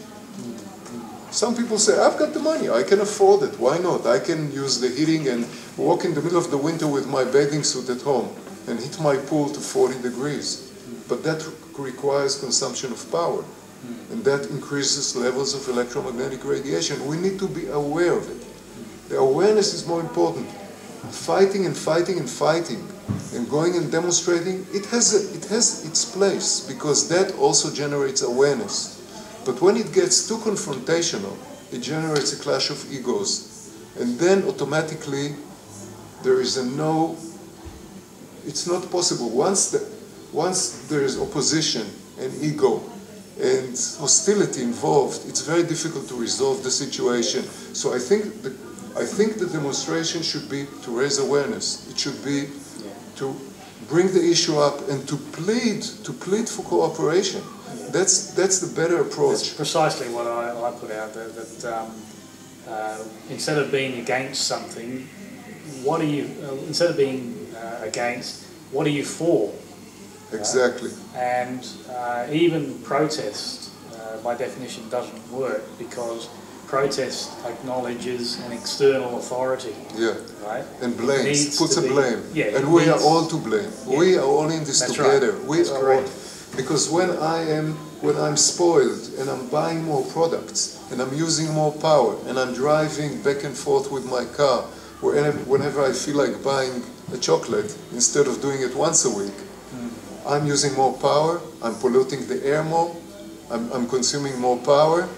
Some people say, I've got the money, I can afford it. Why not? I can use the heating and walk in the middle of the winter with my bathing suit at home and heat my pool to 40 degrees. But that requires consumption of power. And that increases levels of electromagnetic radiation. We need to be aware of it. The awareness is more important. Fighting and fighting and fighting and going and demonstrating, it has its place, because that also generates awareness. But when it gets too confrontational, it generates a clash of egos. And then automatically there is it's not possible. Once there is opposition and ego and hostility involved, it's very difficult to resolve the situation. So I think the demonstration should be to raise awareness. It should be to bring the issue up and to plead for cooperation. That's the better approach. That's precisely what I put out there. That instead of being against something, instead of being against, what are you for? Exactly. And even protest, by definition, doesn't work, because protest acknowledges an external authority. Yeah. Right? And blames, puts a blame. Yeah, and we are all to blame. Yeah. We are all in this together. Right. We are all, because when I'm spoiled and I'm buying more products and I'm using more power and I'm driving back and forth with my car whenever I feel like buying a chocolate instead of doing it once a week, I'm using more power, I'm polluting the air more, I'm consuming more power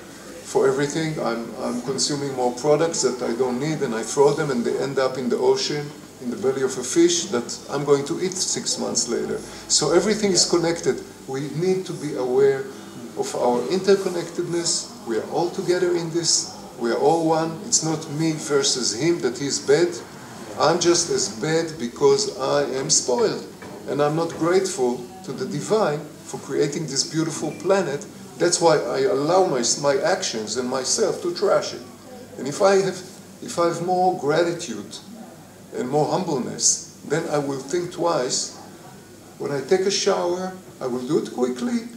for everything, I'm consuming more products that I don't need, and I throw them and they end up in the ocean, in the belly of a fish that I'm going to eat 6 months later. So everything is connected. We need to be aware of our interconnectedness. We are all together in this. We are all one. It's not me versus him that he's bad. I'm just as bad because I am spoiled. And I'm not grateful to the divine for creating this beautiful planet. That's why I allow my actions and myself to trash it. And if I have more gratitude and more humbleness, then I will think twice. When I take a shower, I will do it quickly.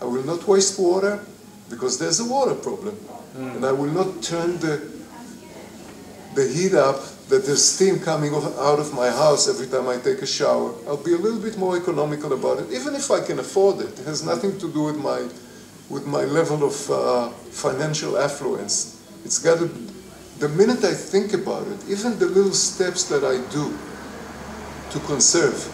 I will not waste water, because there's a water problem. And I will not turn the heat up, that there's steam coming out of my house every time I take a shower. I'll be a little bit more economical about it, even if I can afford it. It has nothing to do with my level of financial affluence. It's got to, the minute I think about it, even the little steps that I do to conserve,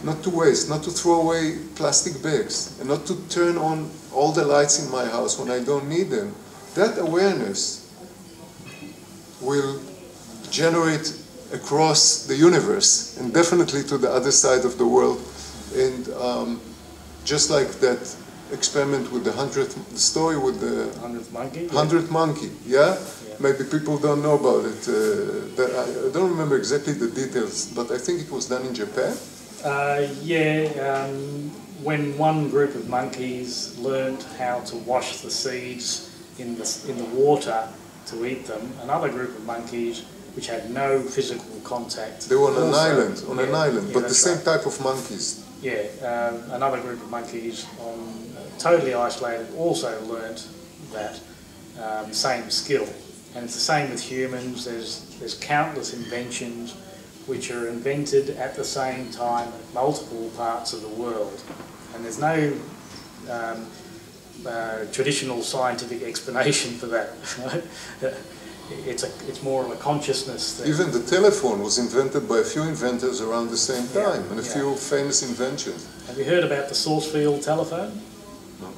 not to waste, not to throw away plastic bags, and not to turn on all the lights in my house when I don't need them, that awareness will generate across the universe, and definitely to the other side of the world. And just like that experiment with the story with the 100th monkey. 100th monkey, yeah? Maybe people don't know about it. I don't remember exactly the details, but I think it was done in Japan. When one group of monkeys learned how to wash the seeds in the water to eat them, another group of monkeys, which had no physical contact. They were on an island, but the same type of monkeys. Yeah, another group of monkeys, totally isolated, also learnt that same skill. And it's the same with humans. There's countless inventions which are invented at the same time in multiple parts of the world. And there's no traditional scientific explanation for that. It's more of a consciousness thing. Even the telephone was invented by a few inventors around the same time, and a few famous inventions. Have you heard about the source field telephone? No.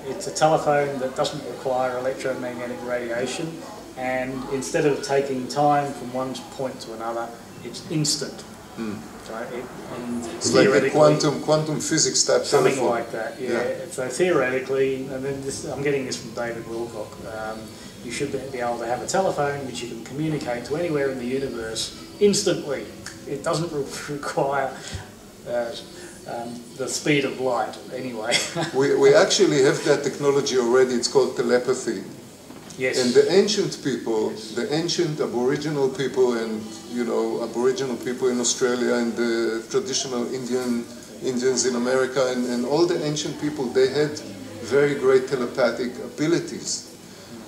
It's a telephone that doesn't require electromagnetic radiation, and instead of taking time from one point to another, it's instant. Right? It's like a quantum physics type something telephone. Like that, yeah. So theoretically, and then I'm getting this from David Wilcock, you should be able to have a telephone which you can communicate to anywhere in the universe instantly. It doesn't require the speed of light anyway. we actually have that technology already. It's called telepathy. Yes. And the ancient people, the ancient Aboriginal people, and Aboriginal people in Australia, and the traditional Indians in America, and all the ancient people, they had very great telepathic abilities,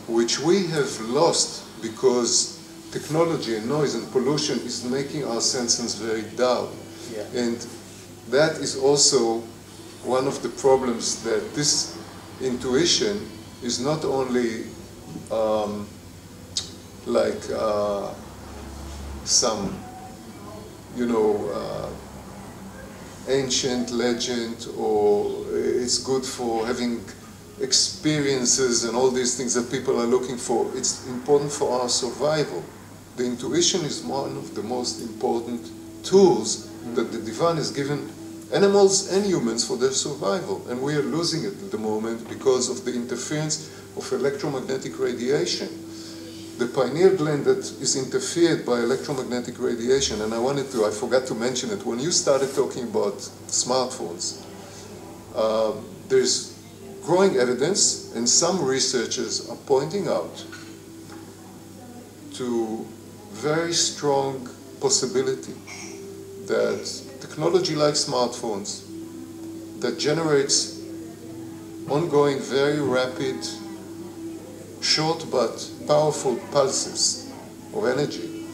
which we have lost because technology and noise and pollution is making our senses very dull. Yeah. And that is also one of the problems, that this intuition is not only some, ancient legend, or it's good for having experiences and all these things that people are looking for. It's important for our survival. The intuition is one of the most important tools that the divine has given animals and humans for their survival, and we are losing it at the moment because of the interference of electromagnetic radiation. The pineal gland that is interfered by electromagnetic radiation, and I forgot to mention it, when you started talking about smartphones, there's growing evidence, and some researchers are pointing out to very strong possibility that technology like smartphones that generates ongoing, very rapid, short but powerful pulses of energy.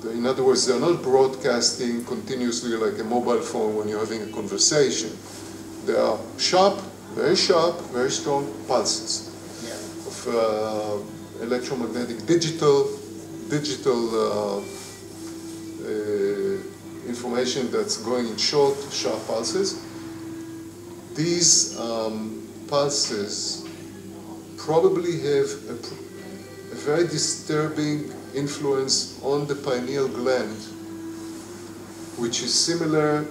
In other words, they're not broadcasting continuously like a mobile phone when you're having a conversation. They are sharp, very strong pulses of electromagnetic, digital information that's going in short, sharp pulses. These pulses probably have a very disturbing influence on the pineal gland, which is similar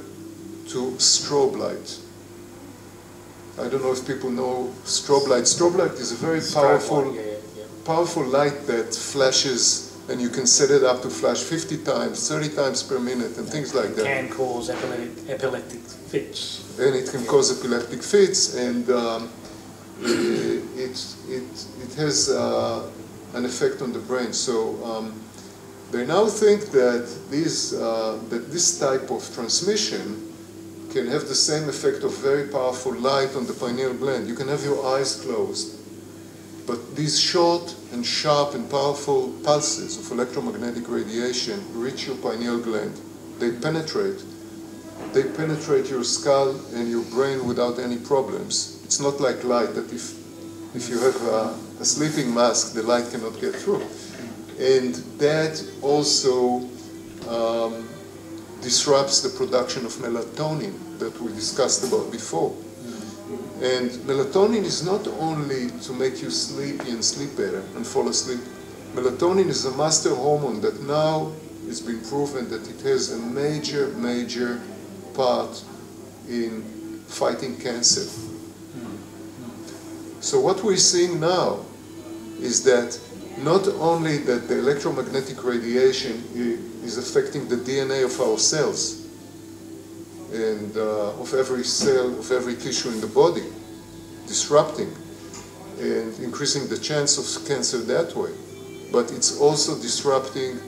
to strobe light. I don't know if people know strobe light. Strobe light is a very powerful light that flashes, and you can set it up to flash 50 times, 30 times per minute, and things like that. It can cause epileptic fits. And it can cause epileptic fits, and it has an effect on the brain. So they now think that this type of transmission can have the same effect of very powerful light on the pineal gland. You can have your eyes closed, but these short and sharp and powerful pulses of electromagnetic radiation reach your pineal gland. They penetrate your skull and your brain without any problems. It's not like light, that if you have a sleeping mask, the light cannot get through. And that also disrupts the production of melatonin that we discussed about before. And melatonin is not only to make you sleepy and sleep better and fall asleep. Melatonin is a master hormone that now it's been proven that it has a major part in fighting cancer. So what we're seeing now is that not only that the electromagnetic radiation is affecting the DNA of our cells and of every cell, of every tissue in the body, disrupting and increasing the chance of cancer that way, but it's also disrupting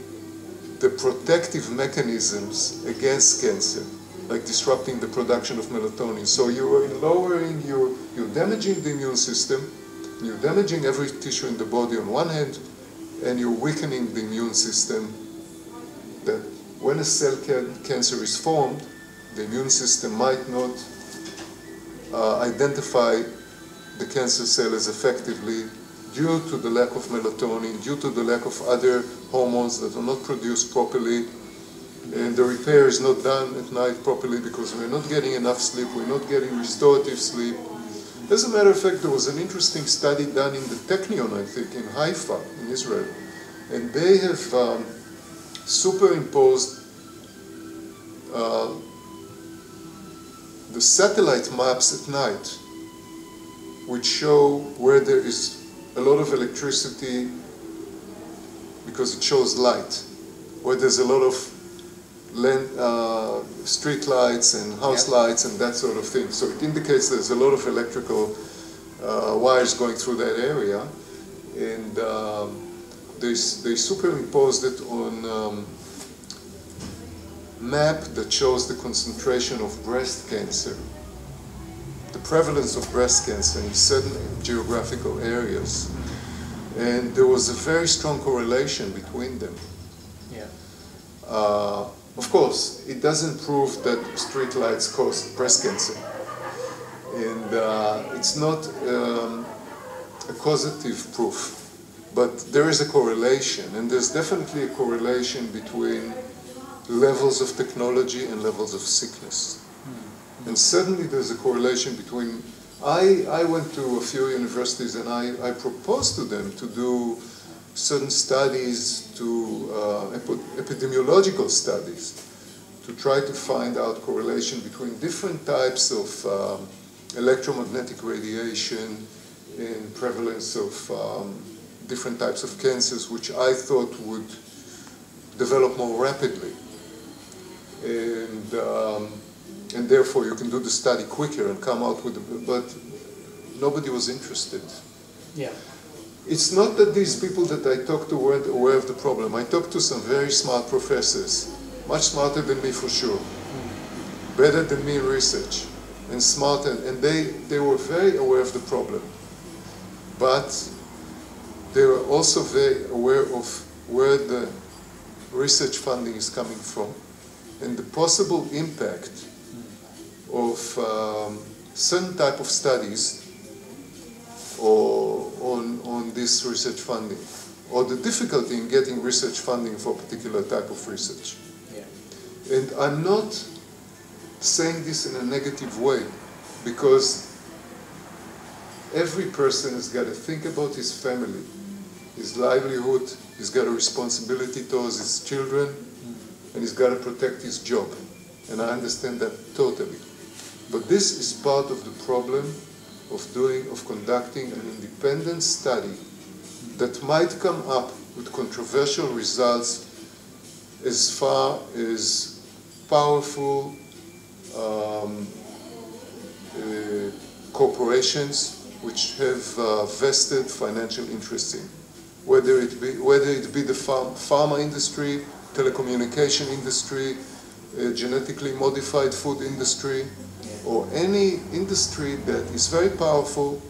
the protective mechanisms against cancer, like disrupting the production of melatonin. So you're damaging the immune system, you're damaging every tissue in the body on one hand, and you're weakening the immune system, that when a cell cancer is formed, the immune system might not identify the cancer cell as effectively due to the lack of melatonin, due to the lack of other hormones that are not produced properly, and the repair is not done at night properly because we're not getting enough sleep, we're not getting restorative sleep. As a matter of fact, there was an interesting study done in the Technion, I think, in Haifa, in Israel, and they have superimposed the satellite maps at night, which show where there is a lot of electricity because it shows light, where there's a lot of street lights and house lights and that sort of thing. So it indicates there's a lot of electrical wires going through that area, and they superimposed it on map that shows the concentration of breast cancer, the prevalence of breast cancer in certain geographical areas. And there was a very strong correlation between them. Yeah. Of course, it doesn't prove that street lights cause breast cancer. And it's not a causative proof. But there is a correlation, and there's definitely a correlation between levels of technology and levels of sickness. And certainly there's a correlation between, I went to a few universities and I proposed to them to do certain studies, epidemiological studies, to try to find out correlation between different types of electromagnetic radiation and prevalence of different types of cancers, which I thought would develop more rapidly. And therefore you can do the study quicker and come out with but nobody was interested. Yeah. It's not that these people that I talked to weren't aware of the problem. I talked to some very smart professors, much smarter than me for sure, better than me in research, and smarter, and they were very aware of the problem. But they were also very aware of where the research funding is coming from and the possible impact of certain type of studies or on this research funding, or the difficulty in getting research funding for a particular type of research. Yeah. And I'm not saying this in a negative way, because every person has got to think about his family, his livelihood, he's got a responsibility towards his children, and he's got to protect his job. And I understand that totally. But this is part of the problem of conducting an independent study that might come up with controversial results as far as powerful corporations which have vested financial interest in, whether it be the pharma industry, telecommunication industry, genetically modified food industry, or any industry that is very powerful,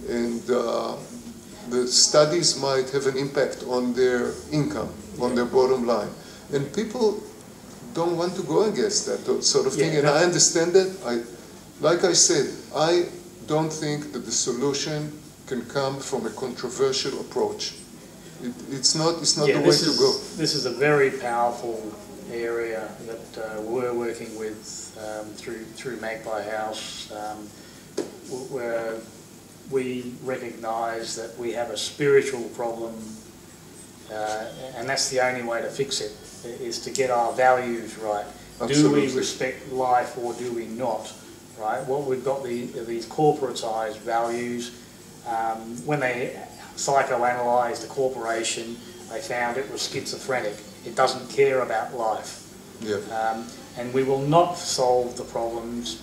and the studies might have an impact on their income, on their bottom line. And people don't want to go against that sort of thing, and I understand that. Like I said, I don't think that the solution can come from a controversial approach. It's not the way to go. This is a very powerful area that we're working with through Magpie House, where we recognise that we have a spiritual problem, and that's the only way to fix it, is to get our values right. Absolutely. Do we respect life or do we not? Right? Well, we've got these corporatised values. When they psychoanalyzed the corporation, they found it was schizophrenic. It doesn't care about life. Yeah. And we will not solve the problems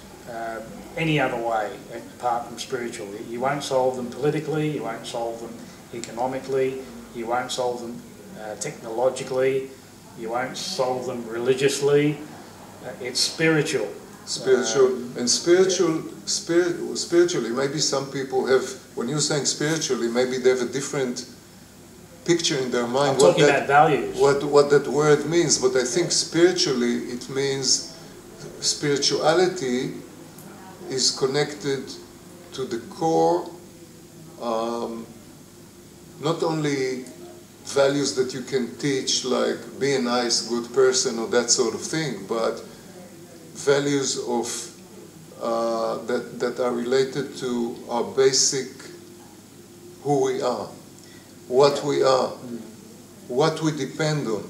any other way apart from spiritually. You won't solve them politically, you won't solve them economically, you won't solve them technologically, you won't solve them religiously. It's spiritual. Spiritually, maybe some people have, when you're saying spiritually, maybe they have a different picture in their mind. I'm talking about values. What that word means, but I think spiritually it means spirituality is connected to the core, not only values that you can teach, like be a nice, good person or that sort of thing, but values of that are related to our basic who we are, what we are, what we depend on,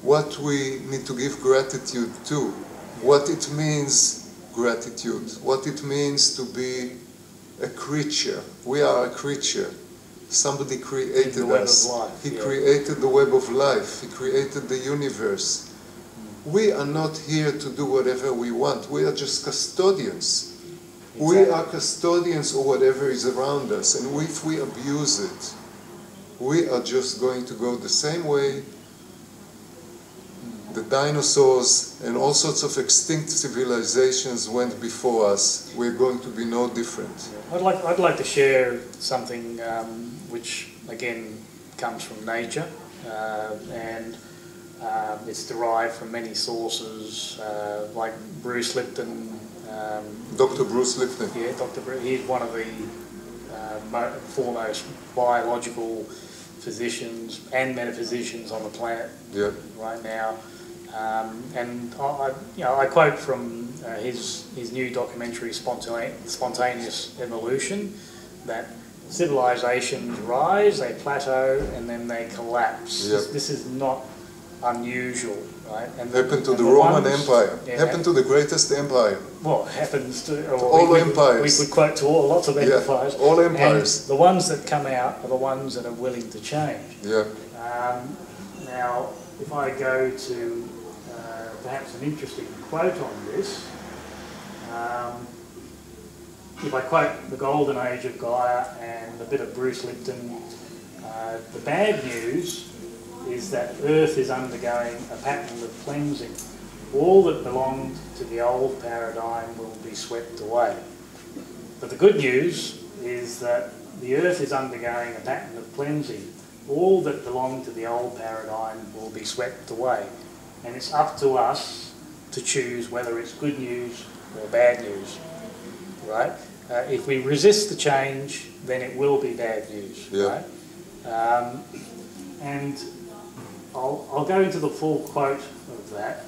what we need to give gratitude to, what it means gratitude, what it means to be a creature. We are a creature. Somebody created the web us. of life, He yeah. created the web of life. He created the universe. We are not here to do whatever we want. We are just custodians. Exactly. We are custodians of whatever is around us. And if we abuse it, we are just going to go the same way the dinosaurs and all sorts of extinct civilizations went before us. We're going to be no different. I'd like to share something which again comes from nature and it's derived from many sources like Bruce Lipton. Dr. Bruce Lipton. Yeah, Dr. Bruce. He's one of the foremost biological physicians and metaphysicians on the planet right now. And I quote from his new documentary, Spontaneous Evolution, that civilizations rise, they plateau, and then they collapse. Yep. This is not unusual, right? And happened to the Roman Empire. Yeah, happened to the greatest empire. Well, it happens to all empires. We could quote to lots of empires. All empires. And the ones that come out are the ones that are willing to change. Yeah. Now, if I go to perhaps an interesting quote on this, if I quote the golden age of Gaia and a bit of Bruce Lipton, the bad news is that Earth is undergoing a pattern of cleansing. All that belonged to the old paradigm will be swept away. But the good news is that the Earth is undergoing a pattern of cleansing. All that belonged to the old paradigm will be swept away. And it's up to us to choose whether it's good news or bad news, right? If we resist the change, then it will be bad news, right? And I'll go into the full quote of that.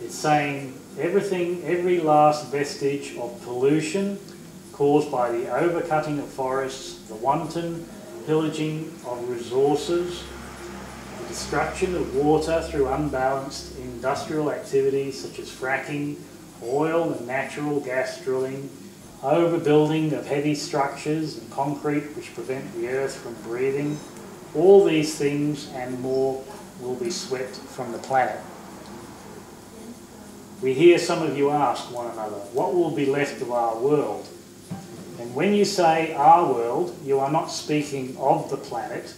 It's saying, every last vestige of pollution caused by the overcutting of forests, the wanton pillaging of resources, the destruction of water through unbalanced industrial activities such as fracking, oil and natural gas drilling, overbuilding of heavy structures and concrete which prevent the earth from breathing, all these things and more will be swept from the planet. We hear some of you ask one another, what will be left of our world? And when you say our world, you are not speaking of the planet,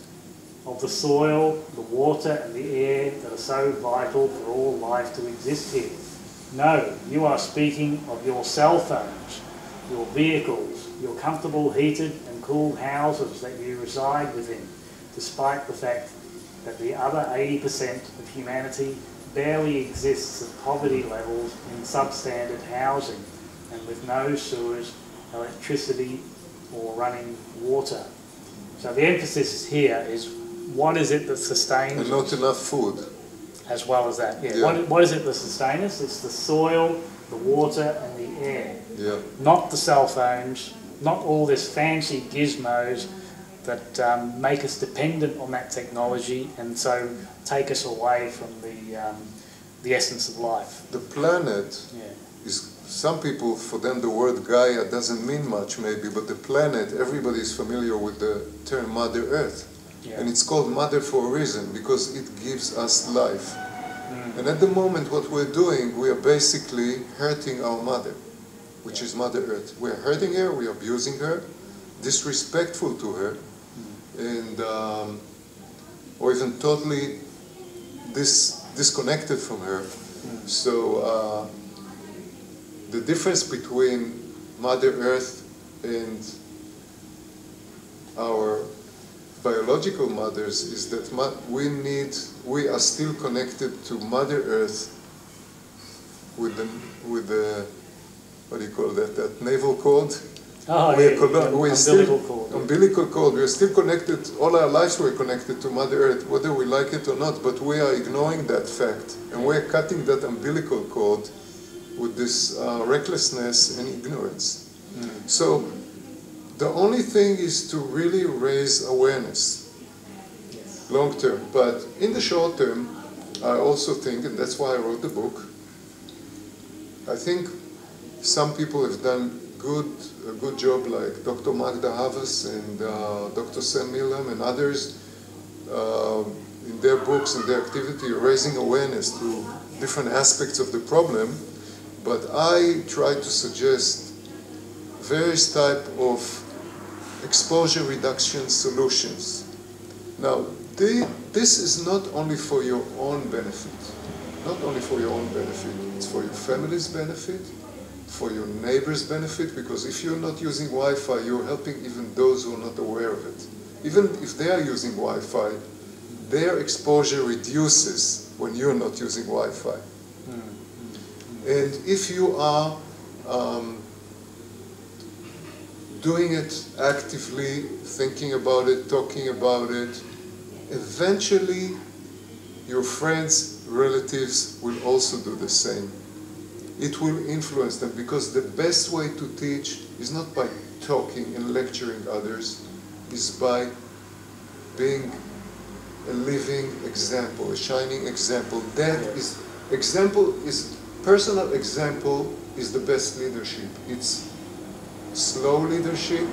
of the soil, the water and the air that are so vital for all life to exist here. No, you are speaking of your cell phones, your vehicles, your comfortable heated and cooled houses that you reside within, despite the fact that the other 80% of humanity barely exists at poverty levels in substandard housing and with no sewers, electricity or running water. So the emphasis here is what is it that sustains and not enough food. As well as that, What is it that sustains us? It's the soil, the water and the air. Not the cell phones, not all this fancy gizmos that make us dependent on that technology and so take us away from the essence of life. The planet is, some people, for them the word Gaia doesn't mean much maybe, but the planet, everybody is familiar with the term Mother Earth. And it's called Mother for a reason, because it gives us life. And at the moment what we're doing, we are basically hurting our mother, which is Mother Earth. We're hurting her, we're abusing her, disrespectful to her, and or even totally disconnected from her. So the difference between Mother Earth and our biological mothers is that we are still connected to Mother Earth with the what do you call that navel cord? Umbilical cord. We are still connected, all our lives we're connected to Mother Earth, whether we like it or not, but we are ignoring that fact. And we're cutting that umbilical cord with this recklessness and ignorance. So the only thing is to really raise awareness, long term. But in the short term, I also think, and that's why I wrote the book, I think some people have done a good job, like Dr. Magda Havas and Dr. Sam Milham and others, in their books and their activity, raising awareness to different aspects of the problem. But I try to suggest various type of exposure reduction solutions. Now, this is not only for your own benefit, it's for your family's benefit, for your neighbor's benefit, because if you're not using Wi-Fi, you're helping even those who are not aware of it. Even if they are using Wi-Fi, their exposure reduces when you're not using Wi-Fi. And if you are doing it actively, thinking about it, talking about it, eventually your friends, relatives will also do the same. It will influence them, because the best way to teach is not by talking and lecturing others, is by being a living example, a shining example. That is, personal example is the best leadership. It's slow leadership,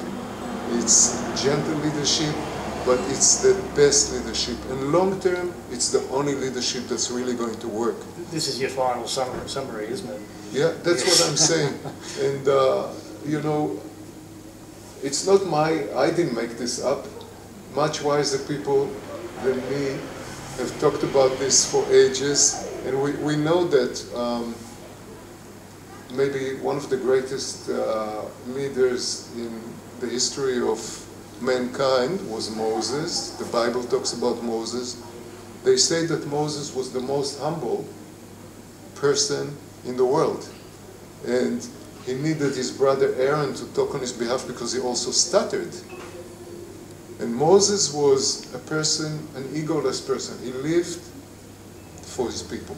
it's gentle leadership, but it's the best leadership. And long term, it's the only leadership that's really going to work. This is your final summary, isn't it? Yeah, that's what I'm saying. And, you know, it's not I didn't make this up. Much wiser people than me have talked about this for ages. And we know that maybe one of the greatest leaders in the history of mankind was Moses. The Bible talks about Moses. They say that Moses was the most humble person in the world. And he needed his brother Aaron to talk on his behalf because he also stuttered. And Moses was a person, an egoless person. He lived for his people.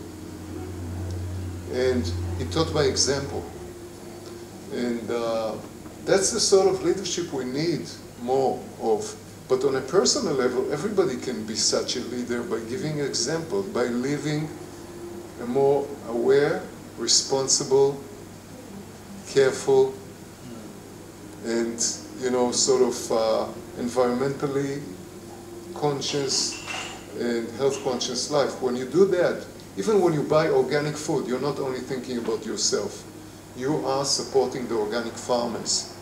And he taught by example. And that's the sort of leadership we need more of. But on a personal level, everybody can be such a leader by giving example, by living a more aware, responsible, careful, and, you know, sort of environmentally conscious and health conscious life. When you do that, even when you buy organic food, you're not only thinking about yourself. You are supporting the organic farmers.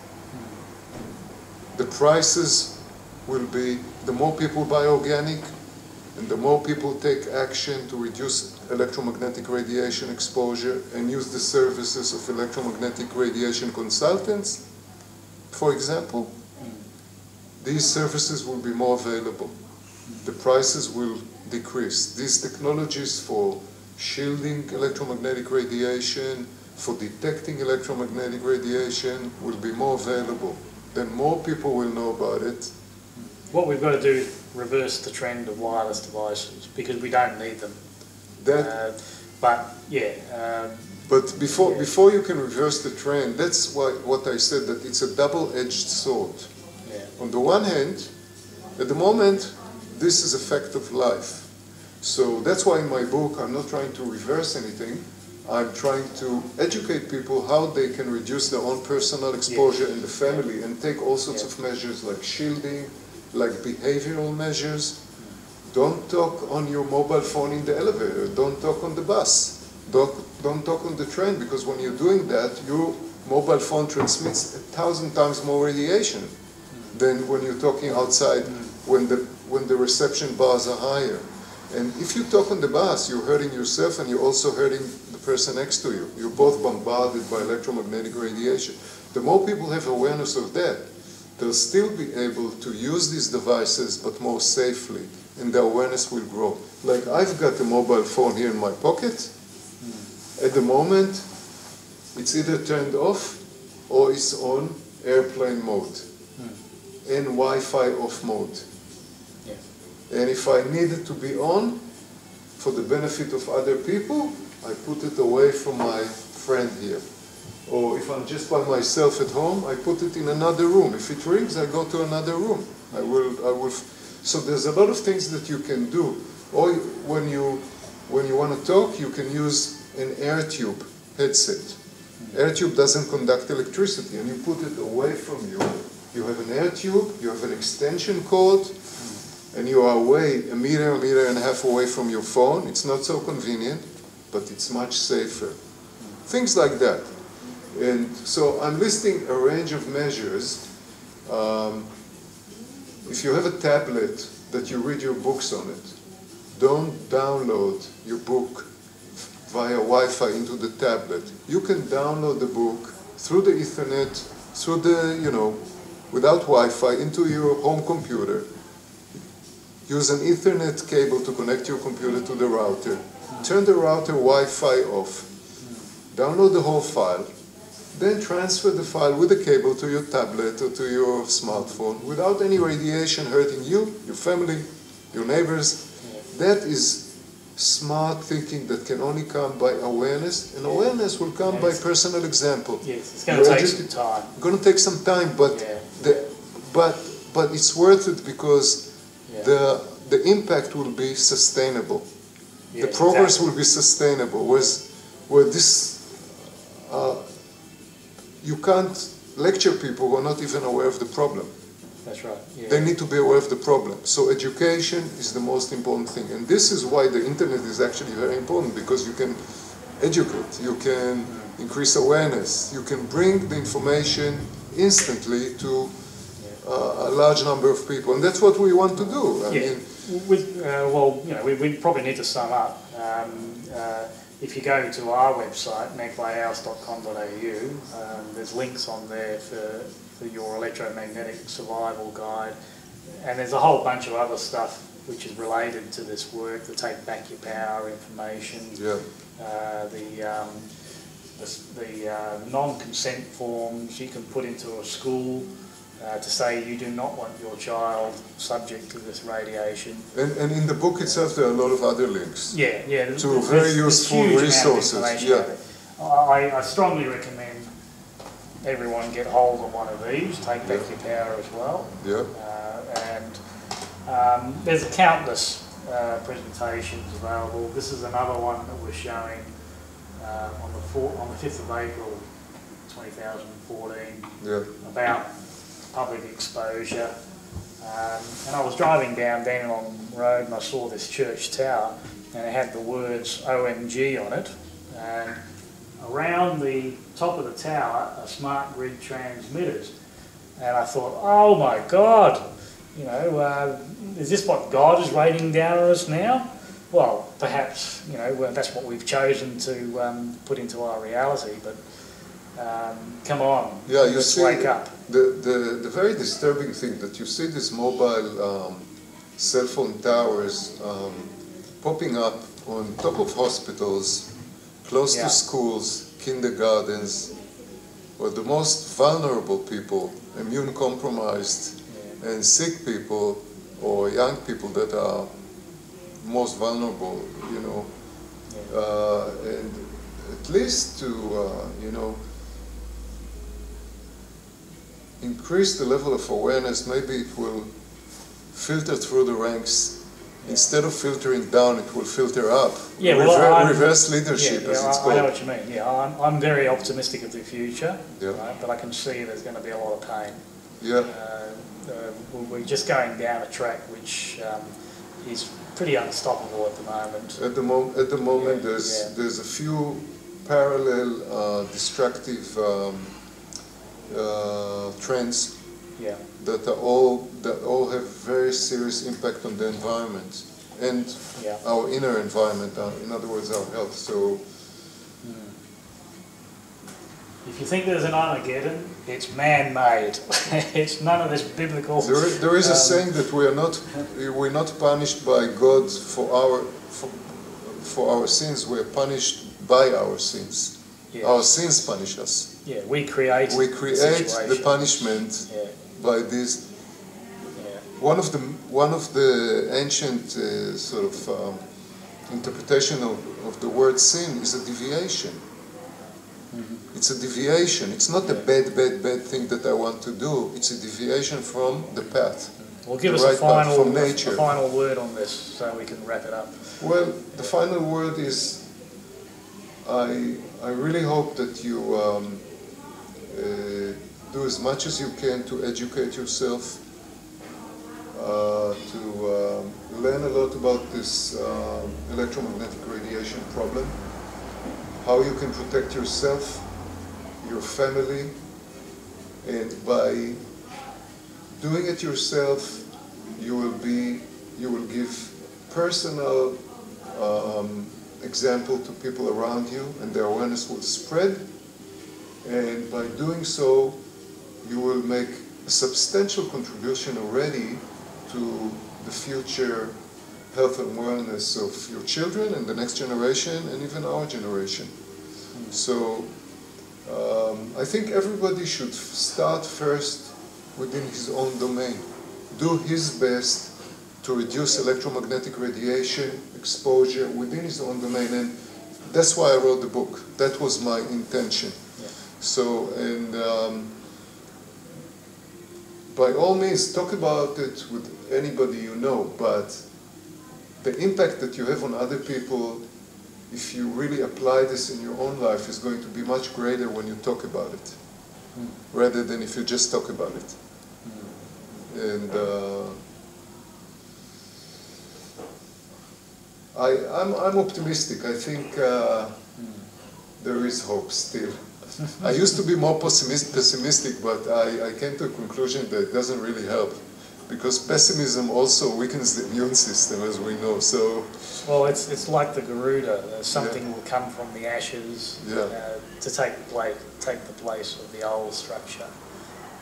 The prices will be, the more people buy organic, and the more people take action to reduce electromagnetic radiation exposure and use the services of electromagnetic radiation consultants, for example, these services will be more available. The prices will decrease. These technologies for shielding electromagnetic radiation, for detecting electromagnetic radiation will be more available. Then more people will know about it. What we've got to do is reverse the trend of wireless devices, because we don't need them. But before you can reverse the trend, that's what I said, that it's a double-edged sword. Yeah. On the one hand, at the moment, this is a fact of life. So that's why in my book, I'm not trying to reverse anything. I'm trying to educate people how they can reduce their own personal exposure in the family and take all sorts of measures like shielding, like behavioral measures. Don't talk on your mobile phone in the elevator. Don't talk on the bus. Don't talk on the train, because when you're doing that, your mobile phone transmits 1,000 times more radiation than when you're talking outside when the reception bars are higher. And if you talk on the bus, you're hurting yourself and you're also hurting the person next to you. You're both bombarded by electromagnetic radiation. The more people have awareness of that, they'll still be able to use these devices, but more safely, and the awareness will grow. Like, I've got a mobile phone here in my pocket. At the moment, it's either turned off or it's on airplane mode and Wi-Fi off mode. And if I need it to be on for the benefit of other people, I put it away from my friend here. Or if I'm just by myself at home, I put it in another room. If it rings, I go to another room. I will. So there's a lot of things that you can do. Or when you want to talk, you can use an air tube headset. Air tube doesn't conduct electricity, and you put it away from you. You have an air tube, you have an extension cord, and you are away a meter and a half away from your phone. It's not so convenient, but it's much safer. Things like that. And so I'm listing a range of measures. If you have a tablet that you read your books on it, don't download your book via Wi-Fi into the tablet. You can download the book through the Ethernet, through the, without Wi-Fi, into your home computer. Use an Ethernet cable to connect your computer to the router. Turn the router Wi-Fi off. Download the whole file. Then transfer the file with the cable to your tablet or to your smartphone without any radiation hurting you, your family, your neighbors. That is smart thinking that can only come by awareness, and awareness will come by personal example. Yes, it's going to take some time. It's going to take some time, but but it's worth it because the impact will be sustainable. The progress will be sustainable. Where this you can't lecture people who are not even aware of the problem. That's right. Yeah. They need to be aware of the problem. So education is the most important thing. And this is why the internet is actually very important, because you can educate, you can increase awareness, you can bring the information instantly to a large number of people. And that's what we want to do. I mean, we probably need to sum up. If you go to our website, magdahouse.com.au, there's links on there for your electromagnetic survival guide, and there's a whole bunch of other stuff which is related to this work, the take back your power information, the non-consent forms you can put into a school to say you do not want your child subject to this radiation. And in the book itself there are a lot of other links. To very useful resources. I strongly recommend everyone get hold of one of these, take back your power as well. There's countless presentations available. This is another one that we're showing on the 5th of April 2014 about public exposure. And I was driving down Dandenong Road and I saw this church tower and it had the words OMG on it. And around the top of the tower are smart grid transmitters. And I thought, oh my God, is this what God is raining down on us now? Well, perhaps, that's what we've chosen to put into our reality, but come on, let's wake up. The very disturbing thing that you see these mobile cell phone towers popping up on top of hospitals, close to schools, kindergartens, where the most vulnerable people, immune compromised and sick people or young people that are most vulnerable, and at least to, increase the level of awareness, maybe it will filter through the ranks. Instead of filtering down, it will filter up. Reverse leadership, as it's called. I know what you mean. I'm very optimistic of the future, right? But I can see there's going to be a lot of pain. We're just going down a track which is pretty unstoppable at the moment. At the moment, there's a few parallel destructive trends that all have very serious impact on the environment and our inner environment. In other words, our health. So, if you think there's an Armageddon, it's man-made. It's none of this biblical. There is a saying that we're not punished by God for our sins. We're punished by our sins. Our sins punish us. We create the punishment by this. One of the ancient sort of interpretation of the word sin is a deviation. It's a deviation. It's not a bad thing that I want to do. It's a deviation from the path. Well, give us a final word on this so we can wrap it up. Well, the final word is I really hope that you do as much as you can to educate yourself, to learn a lot about this electromagnetic radiation problem, how you can protect yourself, your family, and by doing it yourself, you will give personal example to people around you, and their awareness will spread. And by doing so, you will make a substantial contribution already to the future health and wellness of your children and the next generation and even our generation. So I think everybody should start first within his own domain. Do his best to reduce electromagnetic radiation exposure within his own domain, and that's why I wrote the book. That was my intention. Yeah. So, and by all means, talk about it with anybody you know, but the impact that you have on other people, if you really apply this in your own life, is going to be much greater when you talk about it, rather than if you just talk about it. And I'm optimistic. I think there is hope still. I used to be more pessimistic, but I came to a conclusion that it doesn't really help, because pessimism also weakens the immune system, as we know. So, well, it's like the Garuda. Something will come from the ashes to take the place of the old structure.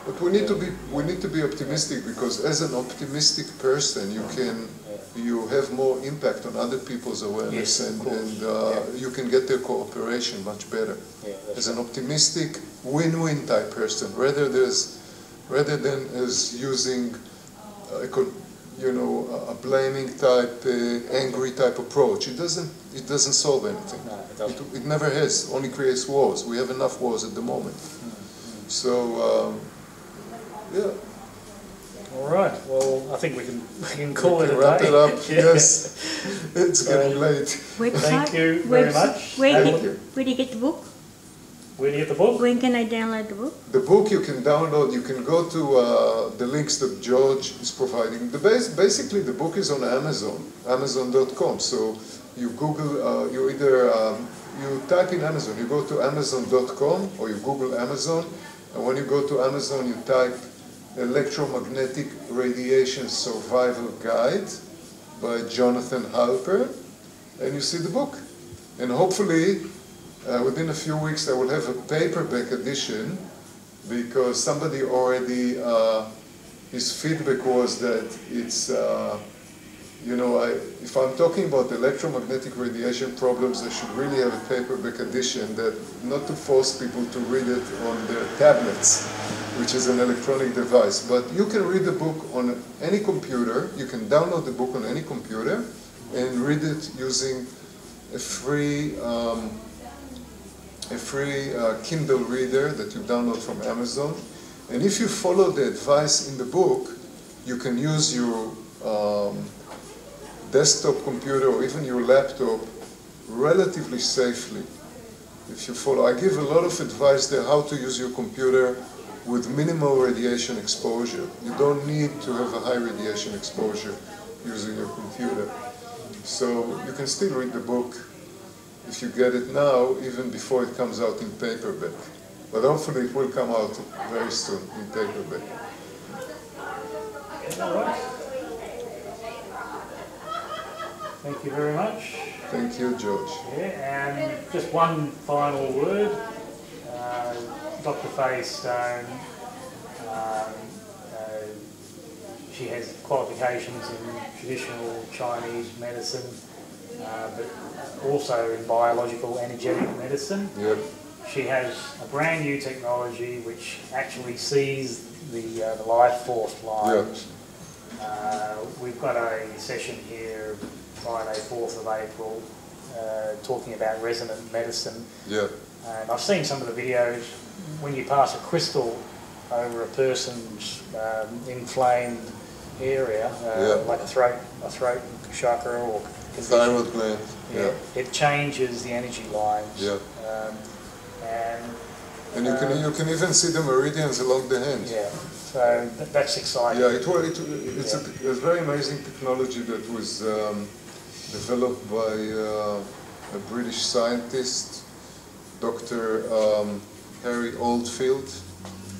But we need to be optimistic, because as an optimistic person, you have more impact on other people's awareness, and you can get their cooperation much better. Yeah, as an optimistic, win-win type person, rather than as using a blaming type, angry type approach. It doesn't solve anything. No, it doesn't. It never has. Only creates wars. We have enough wars at the moment. So. Yeah. All right. Well, I think we can call it a day. Wrap it up. Yes. It's getting late. Thank you very much. Where do you get the book? Where do you get the book? When can I download the book? The book you can download. You can go to the links that George is providing. Basically, the book is on Amazon, Amazon.com. So you Google, you type in Amazon. You go to Amazon.com or you Google Amazon, and when you go to Amazon, you type Electromagnetic Radiation Survival Guide by Jonathan Halper, and you see the book. And hopefully, within a few weeks, I will have a paperback edition, because somebody already, his feedback was that it's, if I'm talking about electromagnetic radiation problems, I should really have a paperback edition, that not to force people to read it on their tablets, which is an electronic device. But you can read the book on any computer. You can download the book on any computer and read it using a free Kindle reader that you download from Amazon. And if you follow the advice in the book, you can use your desktop computer or even your laptop relatively safely. If you follow, I give a lot of advice there how to use your computer with minimal radiation exposure. You don't need to have a high radiation exposure using your computer. So you can still read the book if you get it now, even before it comes out in paperback. But hopefully it will come out very soon in paperback. All right. Thank you very much. Thank you, George. Yeah, and just one final word. Dr. Faye Stone, she has qualifications in traditional Chinese medicine, but also in biological energetic medicine. Yep. She has a brand new technology which actually sees the life force lines. Yep. We've got a session here Friday, 4th of April, talking about resonant medicine. Yep. And I've seen some of the videos. When you pass a crystal over a person's inflamed area, like a throat chakra or condition. Thyroid gland. Yeah. It changes the energy lines. Yeah. And you can even see the meridians along the hand. Yeah. So that's exciting. Yeah, it's a very amazing technology that was developed by a British scientist, Dr. Harry Oldfield.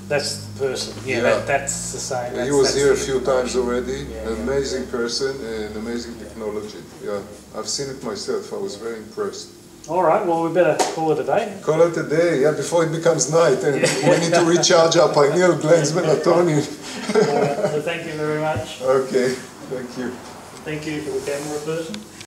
That's the person. Yeah, Yeah. that's the same. He was here a few times already. Yeah, An amazing person and amazing technology. Yeah, I've seen it myself. I was very impressed. All right. Well, we better call it a day. Call it a day, yeah, before it becomes night, and we need to recharge our pineal glands melatonin. So thank you very much. Okay, thank you. Thank you for the camera person.